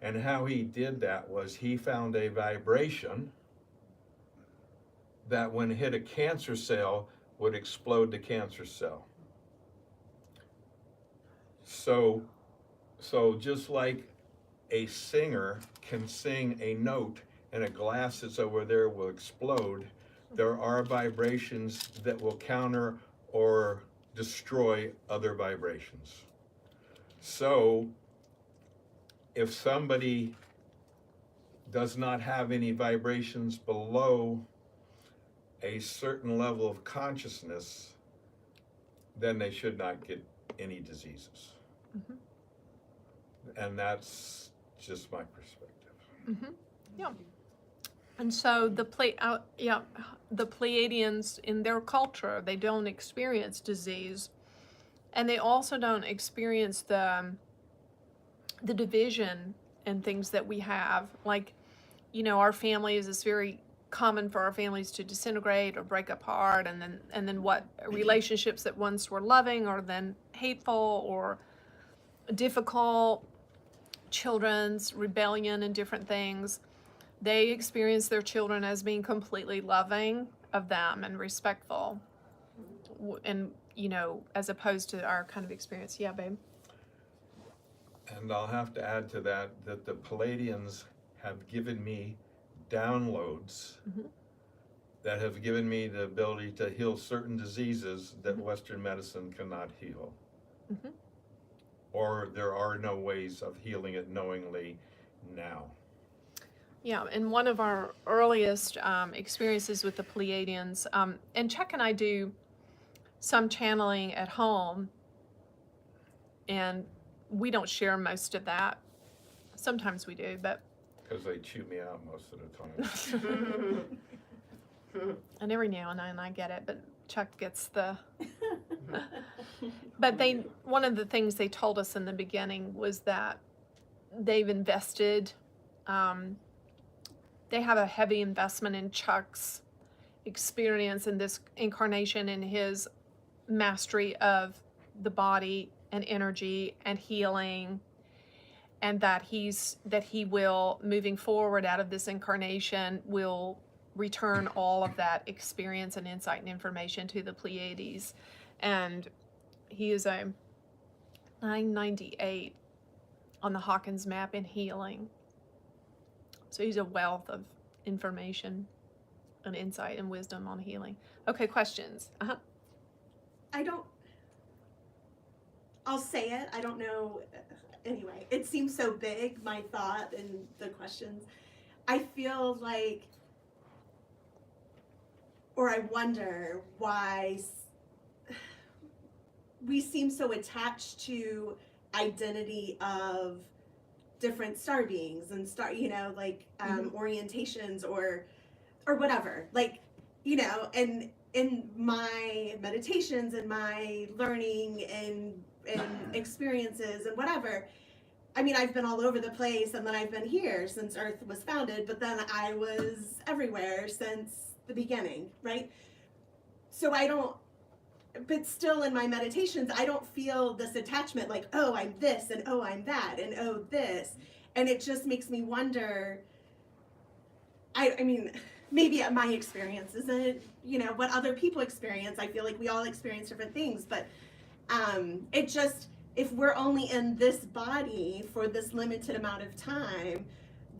Speaker 4: And how he did that was he found a vibration that when it hit a cancer cell would explode the cancer cell. So just like a singer can sing a note and a glass that's over there will explode, there are vibrations that will counter or destroy other vibrations. So if somebody does not have any vibrations below a certain level of consciousness, then they should not get any diseases. Mm-hmm. And that's just my perspective.
Speaker 1: Mm-hmm. Yeah. And so the Pleiadians, in their culture, they don't experience disease, and they also don't experience the division and things that we have. Like you know, our families, it's very common for our families to disintegrate or break apart, and then what relationships that once were loving are then hateful or difficult, children's rebellion and different things. They experience their children as being completely loving of them and respectful, and you know, as opposed to our kind of experience. Yeah, babe.
Speaker 4: And I'll have to add to that the Pleiadians have given me downloads
Speaker 1: Mhm.
Speaker 4: that have given me the ability to heal certain diseases that Western medicine cannot heal.
Speaker 1: Mhm.
Speaker 4: Or there are no ways of healing it knowingly now.
Speaker 1: Yeah, and one of our earliest experiences with the Pleiadians, and Chuck and I do some channeling at home, and we don't share most of that. Sometimes we do, but
Speaker 4: Because they chew me out most of the time.
Speaker 1: and every now and then I get it, but Chuck gets the. But one of the things they told us in the beginning was that they've invested, they have a heavy investment in Chuck's experience in this incarnation and his mastery of the body and energy and healing, and that he will, moving forward out of this incarnation, will return all of that experience and insight and information to the Pleiades. And he is a 998 on the Hawkins map in healing. So he's a wealth of information and insight and wisdom on healing. Okay, questions?
Speaker 5: I'll say it. I don't know. Anyway, it seems so big, my thought and the questions. I feel like, or I wonder why we seem so attached to identity of different star beings and orientations or whatever. Like, you know, and in my meditations and my learning and experiences and whatever, I mean, I've been all over the place, and then I've been here since Earth was founded, but then I was everywhere since the beginning, right? So but still in my meditations, I don't feel this attachment like, oh, I'm this, and oh, I'm that, and oh, this. And it just makes me wonder, I mean, maybe my experience isn't, you know, what other people experience. I feel like we all experience different things, but it just, if we're only in this body for this limited amount of time,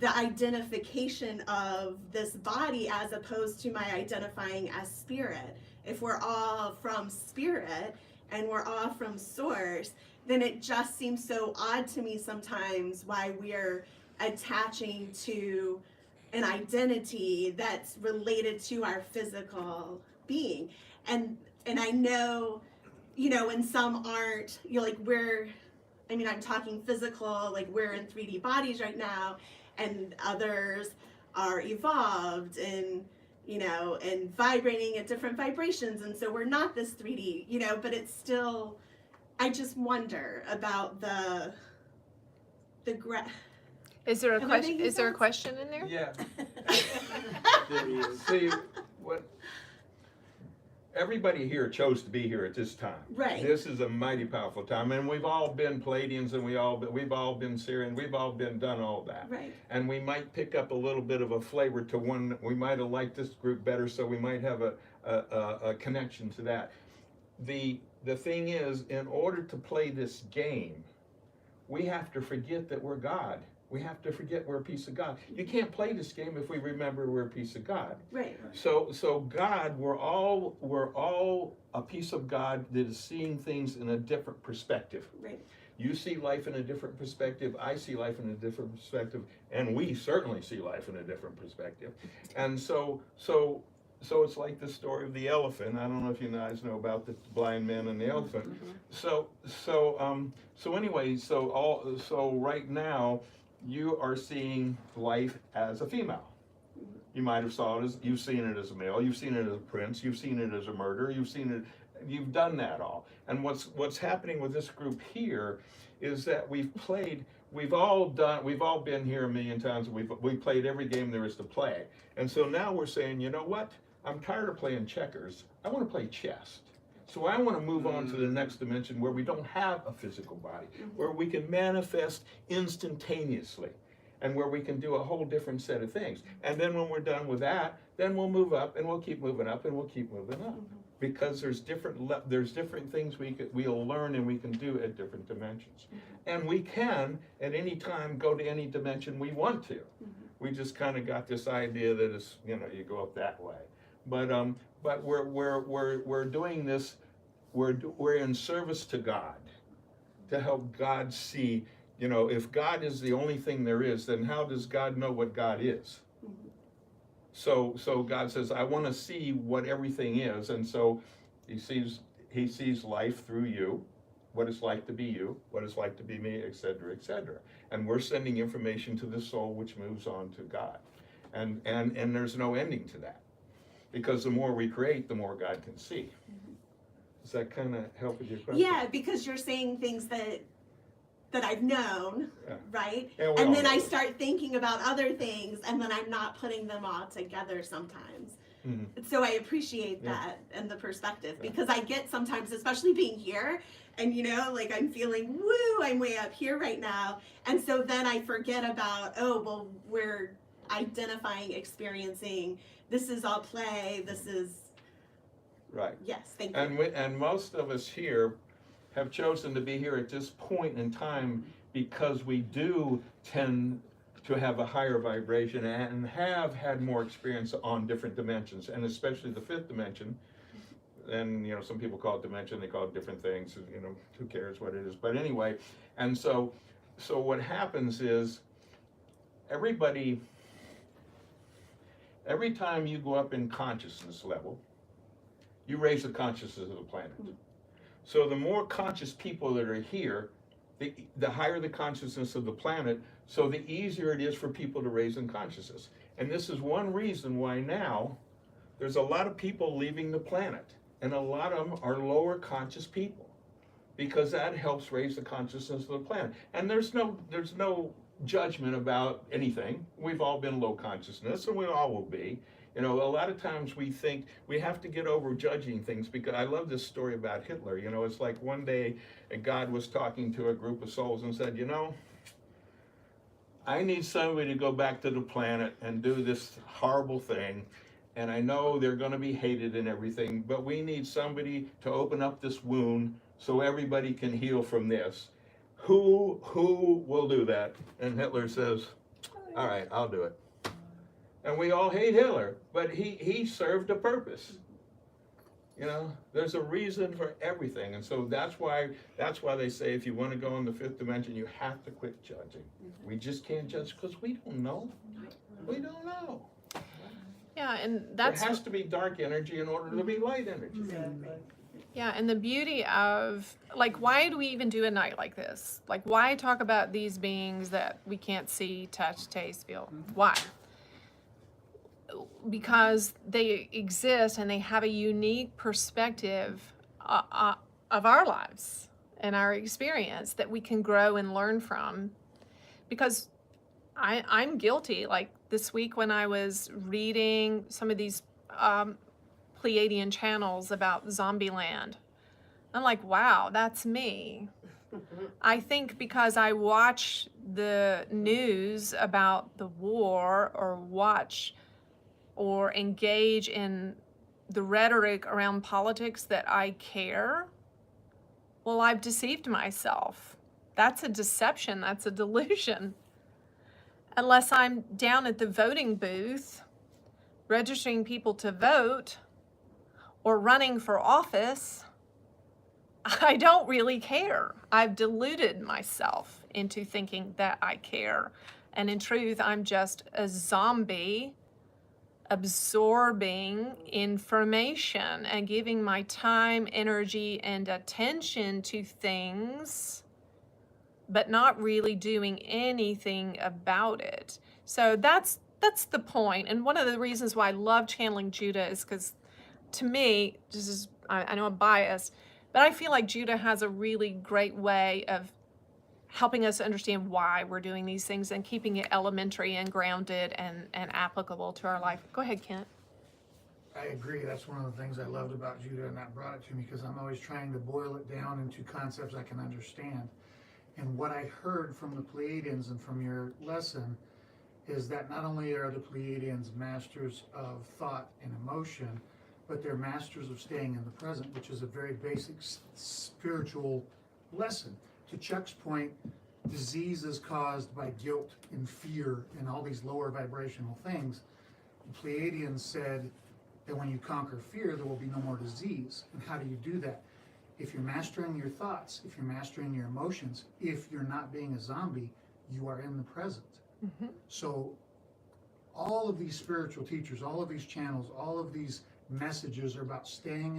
Speaker 5: the identification of this body as opposed to my identifying as spirit, if we're all from spirit and we're all from source, then it just seems so odd to me sometimes why we're attaching to an identity that's related to our physical being. And I know, you know, and some aren't, you know, like I'm talking physical, like we're in 3D bodies right now, and others are evolved and, you know, and vibrating at different vibrations, and so we're not this 3D, you know, but it's still, I just wonder about the
Speaker 1: Is there a
Speaker 5: Am I
Speaker 1: question?
Speaker 5: making
Speaker 1: Is there a
Speaker 5: sense?
Speaker 1: question in there?
Speaker 4: Yeah. See, what everybody here chose to be here at this time.
Speaker 5: Right.
Speaker 4: This is a mighty powerful time, and we've all been Pleiadians, and we've all been Syrian, we've all been done all that.
Speaker 5: Right.
Speaker 4: And we might pick up a little bit of a flavor to one. We might have liked this group better, so we might have a connection to that. The thing is, in order to play this game, we have to forget that we're God. We have to forget we're a piece of God. You can't play this game if we remember we're a piece of God.
Speaker 5: Right.
Speaker 4: So God, we're all a piece of God that is seeing things in a different perspective.
Speaker 5: Right.
Speaker 4: You see life in a different perspective. I see life in a different perspective, and we certainly see life in a different perspective. And so it's like the story of the elephant. I don't know if you guys know about the blind man and the elephant.
Speaker 5: Mm-hmm.
Speaker 4: So right now, you are seeing life as a female. You might have you've seen it as a male, you've seen it as a prince, you've seen it as a murderer, you've done that all. And what's happening with this group here is that we've played we've all been here a million times. We played every game there is to play. And so now we're saying, you know what? I'm tired of playing checkers. I want to play chess. So I want to move on to the next dimension where we don't have a physical body, where we can manifest instantaneously, and where we can do a whole different set of things. And then when we're done with that, then we'll move up, and we'll keep moving up, and we'll keep moving up. Because there's different things we'll learn and we can do at different dimensions. And we can, at any time, go to any dimension we want to. We just kind of got this idea that it's, you go up that way. But we're doing this, we're in service to God, to help God see, if God is the only thing there is, then how does God know what God is? So God says, I want to see what everything is, and so he sees life through you, what it's like to be you, what it's like to be me, etc., etc. And we're sending information to the soul, which moves on to God, and there's no ending to that, because the more we create, the more God can see. Does that kind of help with your question?
Speaker 5: Yeah, because you're saying things that I've known, right?
Speaker 4: And
Speaker 5: then I start thinking about other things, and then I'm not putting them all together sometimes. So I appreciate that and the perspective, because I get sometimes, especially being here, and like I'm feeling, woo, I'm way up here right now. And so then I forget about, we're identifying, experiencing, this is all play, this is...
Speaker 4: Right.
Speaker 5: Yes, thank you.
Speaker 4: And most of us here have chosen to be here at this point in time because we do tend to have a higher vibration and have had more experience on different dimensions, and especially the fifth dimension. And some people call it dimension, they call it different things, who cares what it is. But anyway, and so what happens is every time you go up in consciousness level, you raise the consciousness of the planet. So the more conscious people that are here, the higher the consciousness of the planet, so the easier it is for people to raise in consciousness. And this is one reason why now there's a lot of people leaving the planet, and a lot of them are lower conscious people, because that helps raise the consciousness of the planet. And there's no judgment about anything. We've all been low consciousness, and we all will be. A lot of times we think we have to get over judging things, because I love this story about Hitler. It's like one day God was talking to a group of souls and said, I need somebody to go back to the planet and do this horrible thing. And I know they're going to be hated and everything, but we need somebody to open up this wound so everybody can heal from this. Who will do that? And Hitler says, all right, I'll do it. And we all hate Hitler, but he served a purpose. There's a reason for everything. And so that's why they say if you want to go in the fifth dimension, you have to quit judging. We just can't judge because we don't know. We don't know.
Speaker 1: Yeah, and that's...
Speaker 4: There has to be dark energy in order to be light energy.
Speaker 1: Yeah, and the beauty of, why do we even do a night like this? Why talk about these beings that we can't see, touch, taste, feel? Why? Because they exist and they have a unique perspective of our lives and our experience that we can grow and learn from. Because I'm guilty. This week when I was reading some of these Pleiadian channels about Zombieland, I'm like, wow, that's me. I think because I watch the news about the war, or watch or engage in the rhetoric around politics, that I care, well, I've deceived myself. That's a deception. That's a delusion. Unless I'm down at the voting booth, registering people to vote, or running for office, I don't really care. I've deluded myself into thinking that I care. And in truth, I'm just a zombie absorbing information and giving my time, energy, and attention to things, but not really doing anything about it. So that's the point. And one of the reasons why I love channeling Judah is because, to me, I know I'm biased, but I feel like Judah has a really great way of helping us understand why we're doing these things and keeping it elementary and grounded and applicable to our life. Go ahead, Kent.
Speaker 6: I agree. That's one of the things I loved about Judah, and that brought it to me, because I'm always trying to boil it down into concepts I can understand. And what I heard from the Pleiadians and from your lesson is that not only are the Pleiadians masters of thought and emotion, but they're masters of staying in the present, which is a very basic spiritual lesson. To Chuck's point, disease is caused by guilt and fear and all these lower vibrational things. The Pleiadians said that when you conquer fear, there will be no more disease. And how do you do that? If you're mastering your thoughts, if you're mastering your emotions, if you're not being a zombie, you are in the present.
Speaker 1: Mm-hmm.
Speaker 6: So all of these spiritual teachers, all of these channels, all of these messages are about staying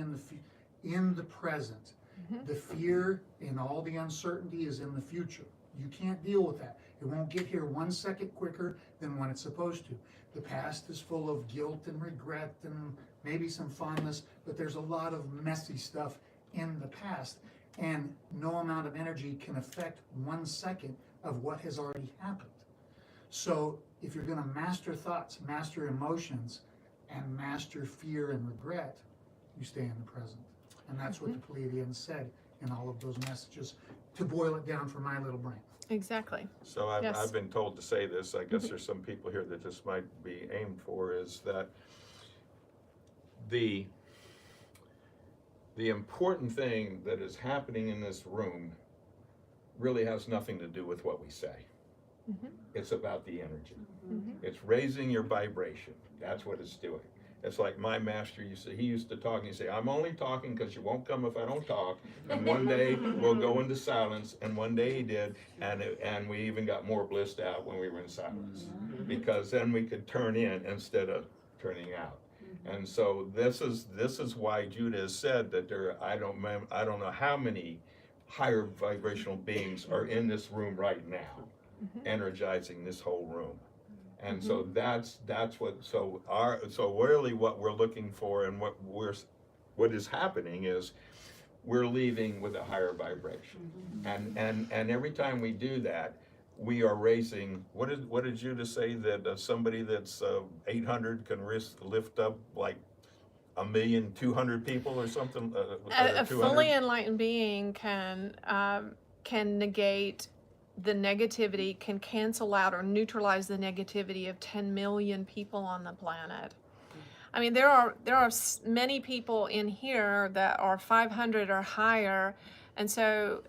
Speaker 6: in the present.
Speaker 1: Mm-hmm.
Speaker 6: The fear and all the uncertainty is in the future. You can't deal with that. It won't get here 1 second quicker than when it's supposed to. The past is full of guilt and regret and maybe some fondness, but there's a lot of messy stuff in the past, and no amount of energy can affect 1 second of what has already happened. So if you're going to master thoughts, master emotions, and master fear and regret, you stay in the present. And that's what the Pleiadians said in all of those messages, to boil it down for my little brain.
Speaker 1: Exactly.
Speaker 4: So I've,
Speaker 1: Yes.
Speaker 4: I've been told to say this, I guess there's some people here that this might be aimed for, is that the important thing that is happening in this room really has nothing to do with what we say.
Speaker 1: Mm-hmm.
Speaker 4: It's about the energy.
Speaker 1: Mm-hmm.
Speaker 4: It's raising your vibration. That's what it's doing. It's like my master he used to talk and he'd say, I'm only talking because you won't come if I don't talk. And one day we'll go into silence, and one day he did, and we even got more blissed out when we were in silence. Because then we could turn in instead of turning out. And so this is why Judah has said that I don't know how many higher vibrational beings are in this room right now, energizing this whole room. And so that's so really what we're looking for, and what is happening is we're leaving with a higher vibration. And every time we do that, we are raising, what did Judah say, that somebody that's 800 can lift up like 1,200,000 people or something?
Speaker 1: A fully enlightened being can negate the negativity, can cancel out or neutralize the negativity of 10 million people on the planet. I mean, there are many people in here that are 500 or higher, and so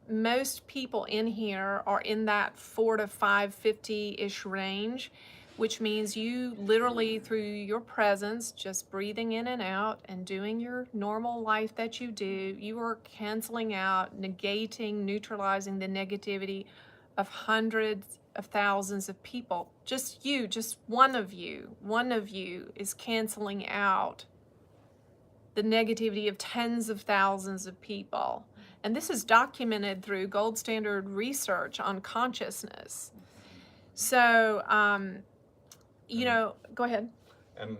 Speaker 1: most people in here are in that 4 to 550-ish range, which means you literally, through your presence, just breathing in and out and doing your normal life that you do, you are canceling out, negating, neutralizing the negativity of hundreds of thousands of people. Just one of you is canceling out the negativity of tens of thousands of people. And this is documented through gold standard research on consciousness. So, go ahead.
Speaker 4: And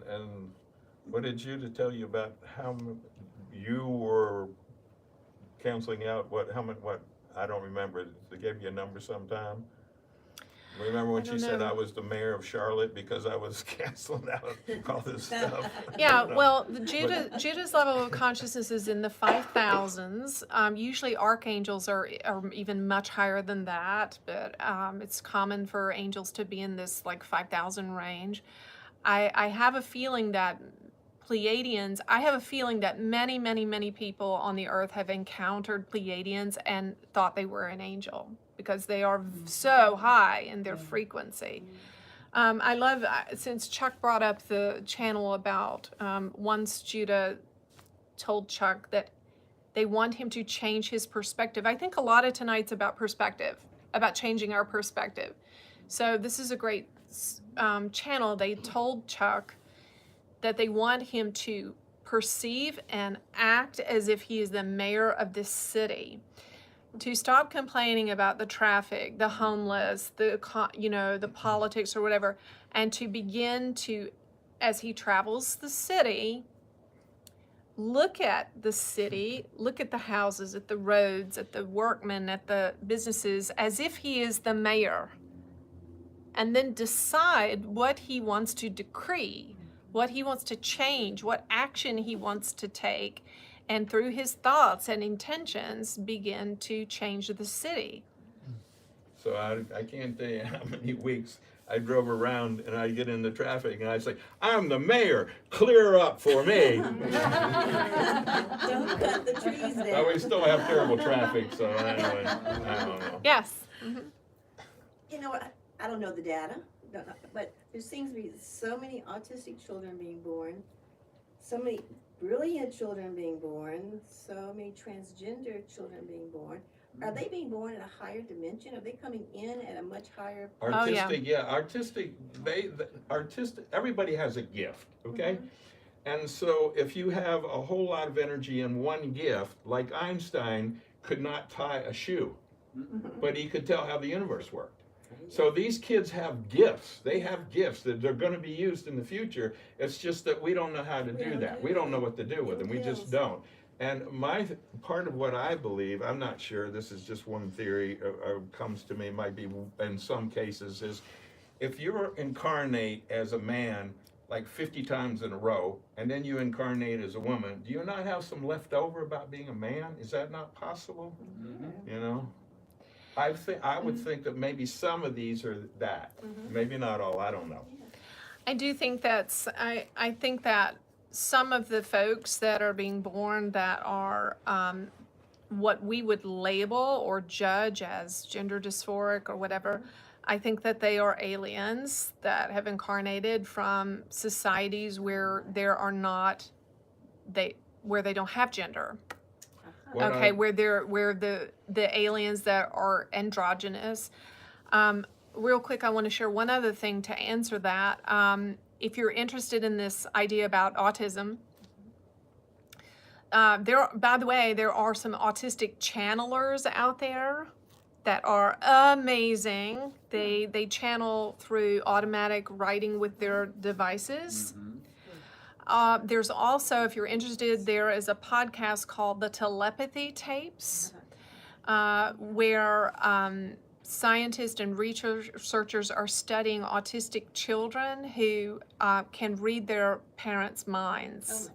Speaker 4: what did Judah tell you about how you were canceling out what I don't remember. They gave you a number sometime. Remember when she said I was the mayor of Charlotte because I was canceling out all this stuff?
Speaker 1: Yeah, well, Judah's level of consciousness is in the 5,000s. Usually archangels are even much higher than that, but it's common for angels to be in this like 5,000 range. I have a feeling that Pleiadians, I have a feeling that many, many, many people on the earth have encountered Pleiadians and thought they were an angel because they are so high in their frequency. I love, since Chuck brought up the channel about once Judah told Chuck that they want him to change his perspective. I think a lot of tonight's about perspective, about changing our perspective. So this is a great channel. They told Chuck that they want him to perceive and act as if he is the mayor of this city, to stop complaining about the traffic, the homeless, the politics or whatever, and to begin to, as he travels the city, look at the city, look at the houses, at the roads, at the workmen, at the businesses, as if he is the mayor, and then decide what he wants to decree, what he wants to change, what action he wants to take, and through his thoughts and intentions begin to change the city.
Speaker 4: So I can't tell you how many weeks I drove around and I'd get in the traffic and I'd say, I'm the mayor, clear up for me.
Speaker 3: Don't cut the trees
Speaker 4: But
Speaker 3: down.
Speaker 4: we still have terrible traffic, so anyway, I don't know.
Speaker 1: Yes. Mm-hmm.
Speaker 3: You know what, I don't know the data, but there seems to be so many autistic children being born, so many brilliant children being born, so many transgender children being born. Are they being born at a higher dimension? Are they coming in at a much higher?
Speaker 4: Artistic, artistic, everybody has a gift, okay? And so if you have a whole lot of energy in one gift, like Einstein could not tie a shoe, but he could tell how the universe worked. So these kids have gifts. They have gifts that they're going to be used in the future. It's just that we don't know how to do that. We don't know what to do with them. We just don't. And part of what I believe, I'm not sure, this is just one theory, comes to me, might be in some cases, is if you incarnate as a man like 50 times in a row, and then you incarnate as a woman, do you not have some left over about being a man? Is that not possible? You know? I would think that maybe some of these are that. Maybe not all, I don't know.
Speaker 1: I do think I think that some of the folks that are being born that are what we would label or judge as gender dysphoric or whatever, I think that they are aliens that have incarnated from societies where where they don't have gender. Okay, where the aliens that are androgynous. Real quick, I want to share one other thing to answer that. If you're interested in this idea about autism, by the way, there are some autistic channelers out there that are amazing. They channel through automatic writing with their devices. There's also, if you're interested, there is a podcast called The Telepathy Tapes, where scientists and researchers are studying autistic children who can read their parents' minds.
Speaker 3: Oh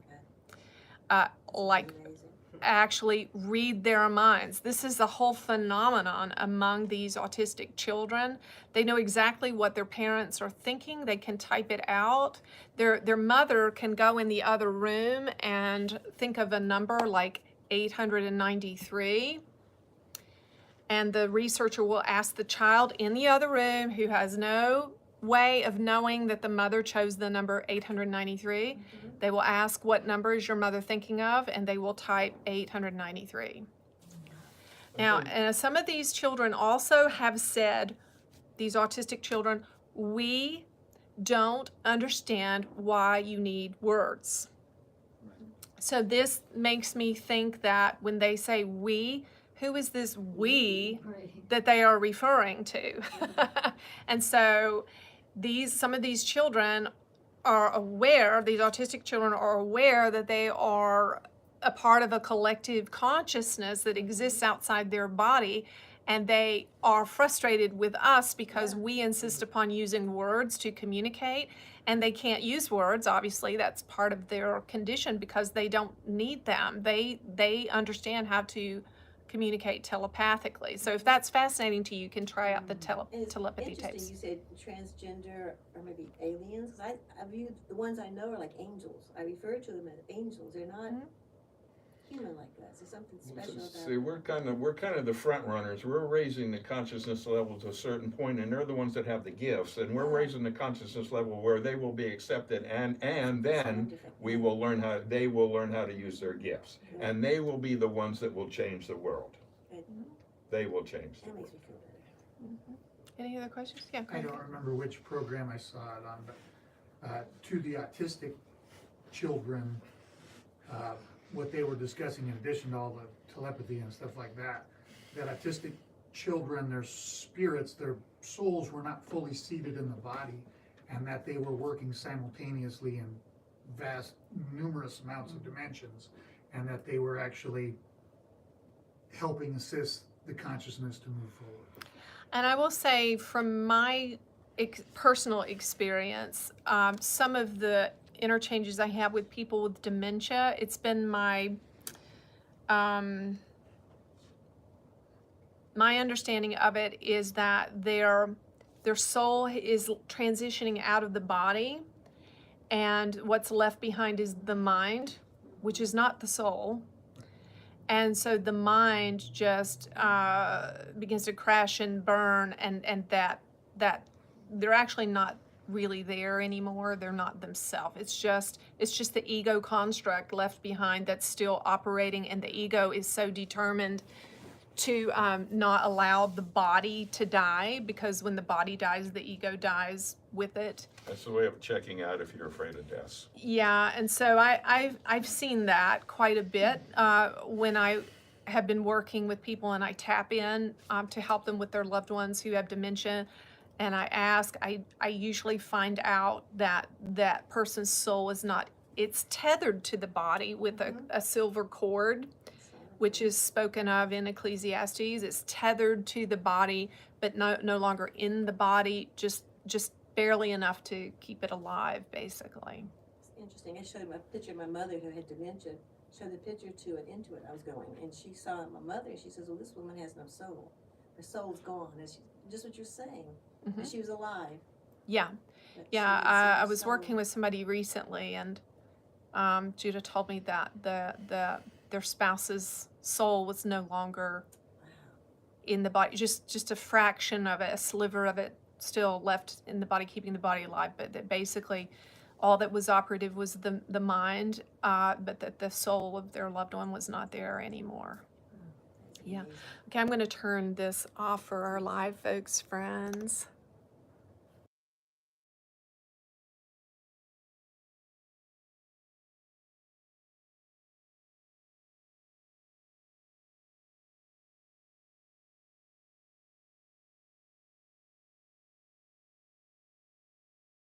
Speaker 3: my God.
Speaker 1: Like
Speaker 3: Amazing.
Speaker 1: actually read their minds. This is a whole phenomenon among these autistic children. They know exactly what their parents are thinking. They can type it out. Their mother can go in the other room and think of a number like 893. And the researcher will ask the child in the other room, who has no way of knowing that the mother chose the number 893. They will ask, what number is your mother thinking of? And they will type 893. Now, some of these children also have said, these autistic children, we don't understand why you need words. So this makes me think that when they say we, who is this we that they are referring to? And so some of these children are aware, these autistic children are aware that they are a part of a collective consciousness that exists outside their body, and they are frustrated with us because we insist upon using words to communicate, and they can't use words. Obviously, that's part of their condition because they don't need them. They understand how to communicate telepathically. So if that's fascinating to you, you can try out the telepathy tapes.
Speaker 3: You said transgender or maybe aliens. I view the ones I know are like angels. I refer to them as angels. They're not human like us. There's something special about
Speaker 4: See, we're kind of the front runners. We're raising the consciousness level to a certain point, and they're the ones that have the gifts. And we're raising the consciousness level where they will be accepted, and then they will learn how to use their gifts, and they will be the ones that will change the world. They will change the
Speaker 3: That
Speaker 4: world.
Speaker 3: makes me feel better.
Speaker 1: Any other questions? Yeah, go
Speaker 6: I
Speaker 1: ahead.
Speaker 6: don't remember which program I saw it on, but to the autistic children, what they were discussing in addition to all the telepathy and stuff like that autistic children, their spirits, their souls were not fully seated in the body, and that they were working simultaneously in vast, numerous amounts of dimensions, and that they were actually helping assist the consciousness to move forward.
Speaker 1: And I will say, from my personal experience, some of the interchanges I have with people with dementia, it's been my understanding of it is that their soul is transitioning out of the body, and what's left behind is the mind, which is not the soul. And so the mind just begins to crash and burn, and that they're actually not really there anymore. They're not themselves. It's just the ego construct left behind that's still operating, and the ego is so determined to not allow the body to die, because when the body dies, the ego dies with it.
Speaker 4: That's the way of checking out if you're afraid of death.
Speaker 1: Yeah, and so I've seen that quite a bit when I have been working with people, and I tap in to help them with their loved ones who have dementia, and I ask. I usually find out that that person's soul is not. It's tethered to the body with a silver cord, which is spoken of in Ecclesiastes. It's tethered to the body, but no longer in the body, just barely enough to keep it alive, basically.
Speaker 3: It's interesting. I showed him a picture of my mother who had dementia. Showed the picture to it, into it. I was going, and she saw my mother. She says, "Well, this woman has no soul. Her soul's gone." And she, just what you're saying.
Speaker 1: Mm-hmm.
Speaker 3: She was alive.
Speaker 1: Yeah, yeah. I was working with somebody recently, and Judah told me that their spouse's soul was no longer in the body, just a fraction of it, a sliver of it still left in the body, keeping the body alive, but that basically all that was operative was the mind, but that the soul of their loved one was not there anymore. Yeah. Okay, I'm going to turn this off for our live folks, friends.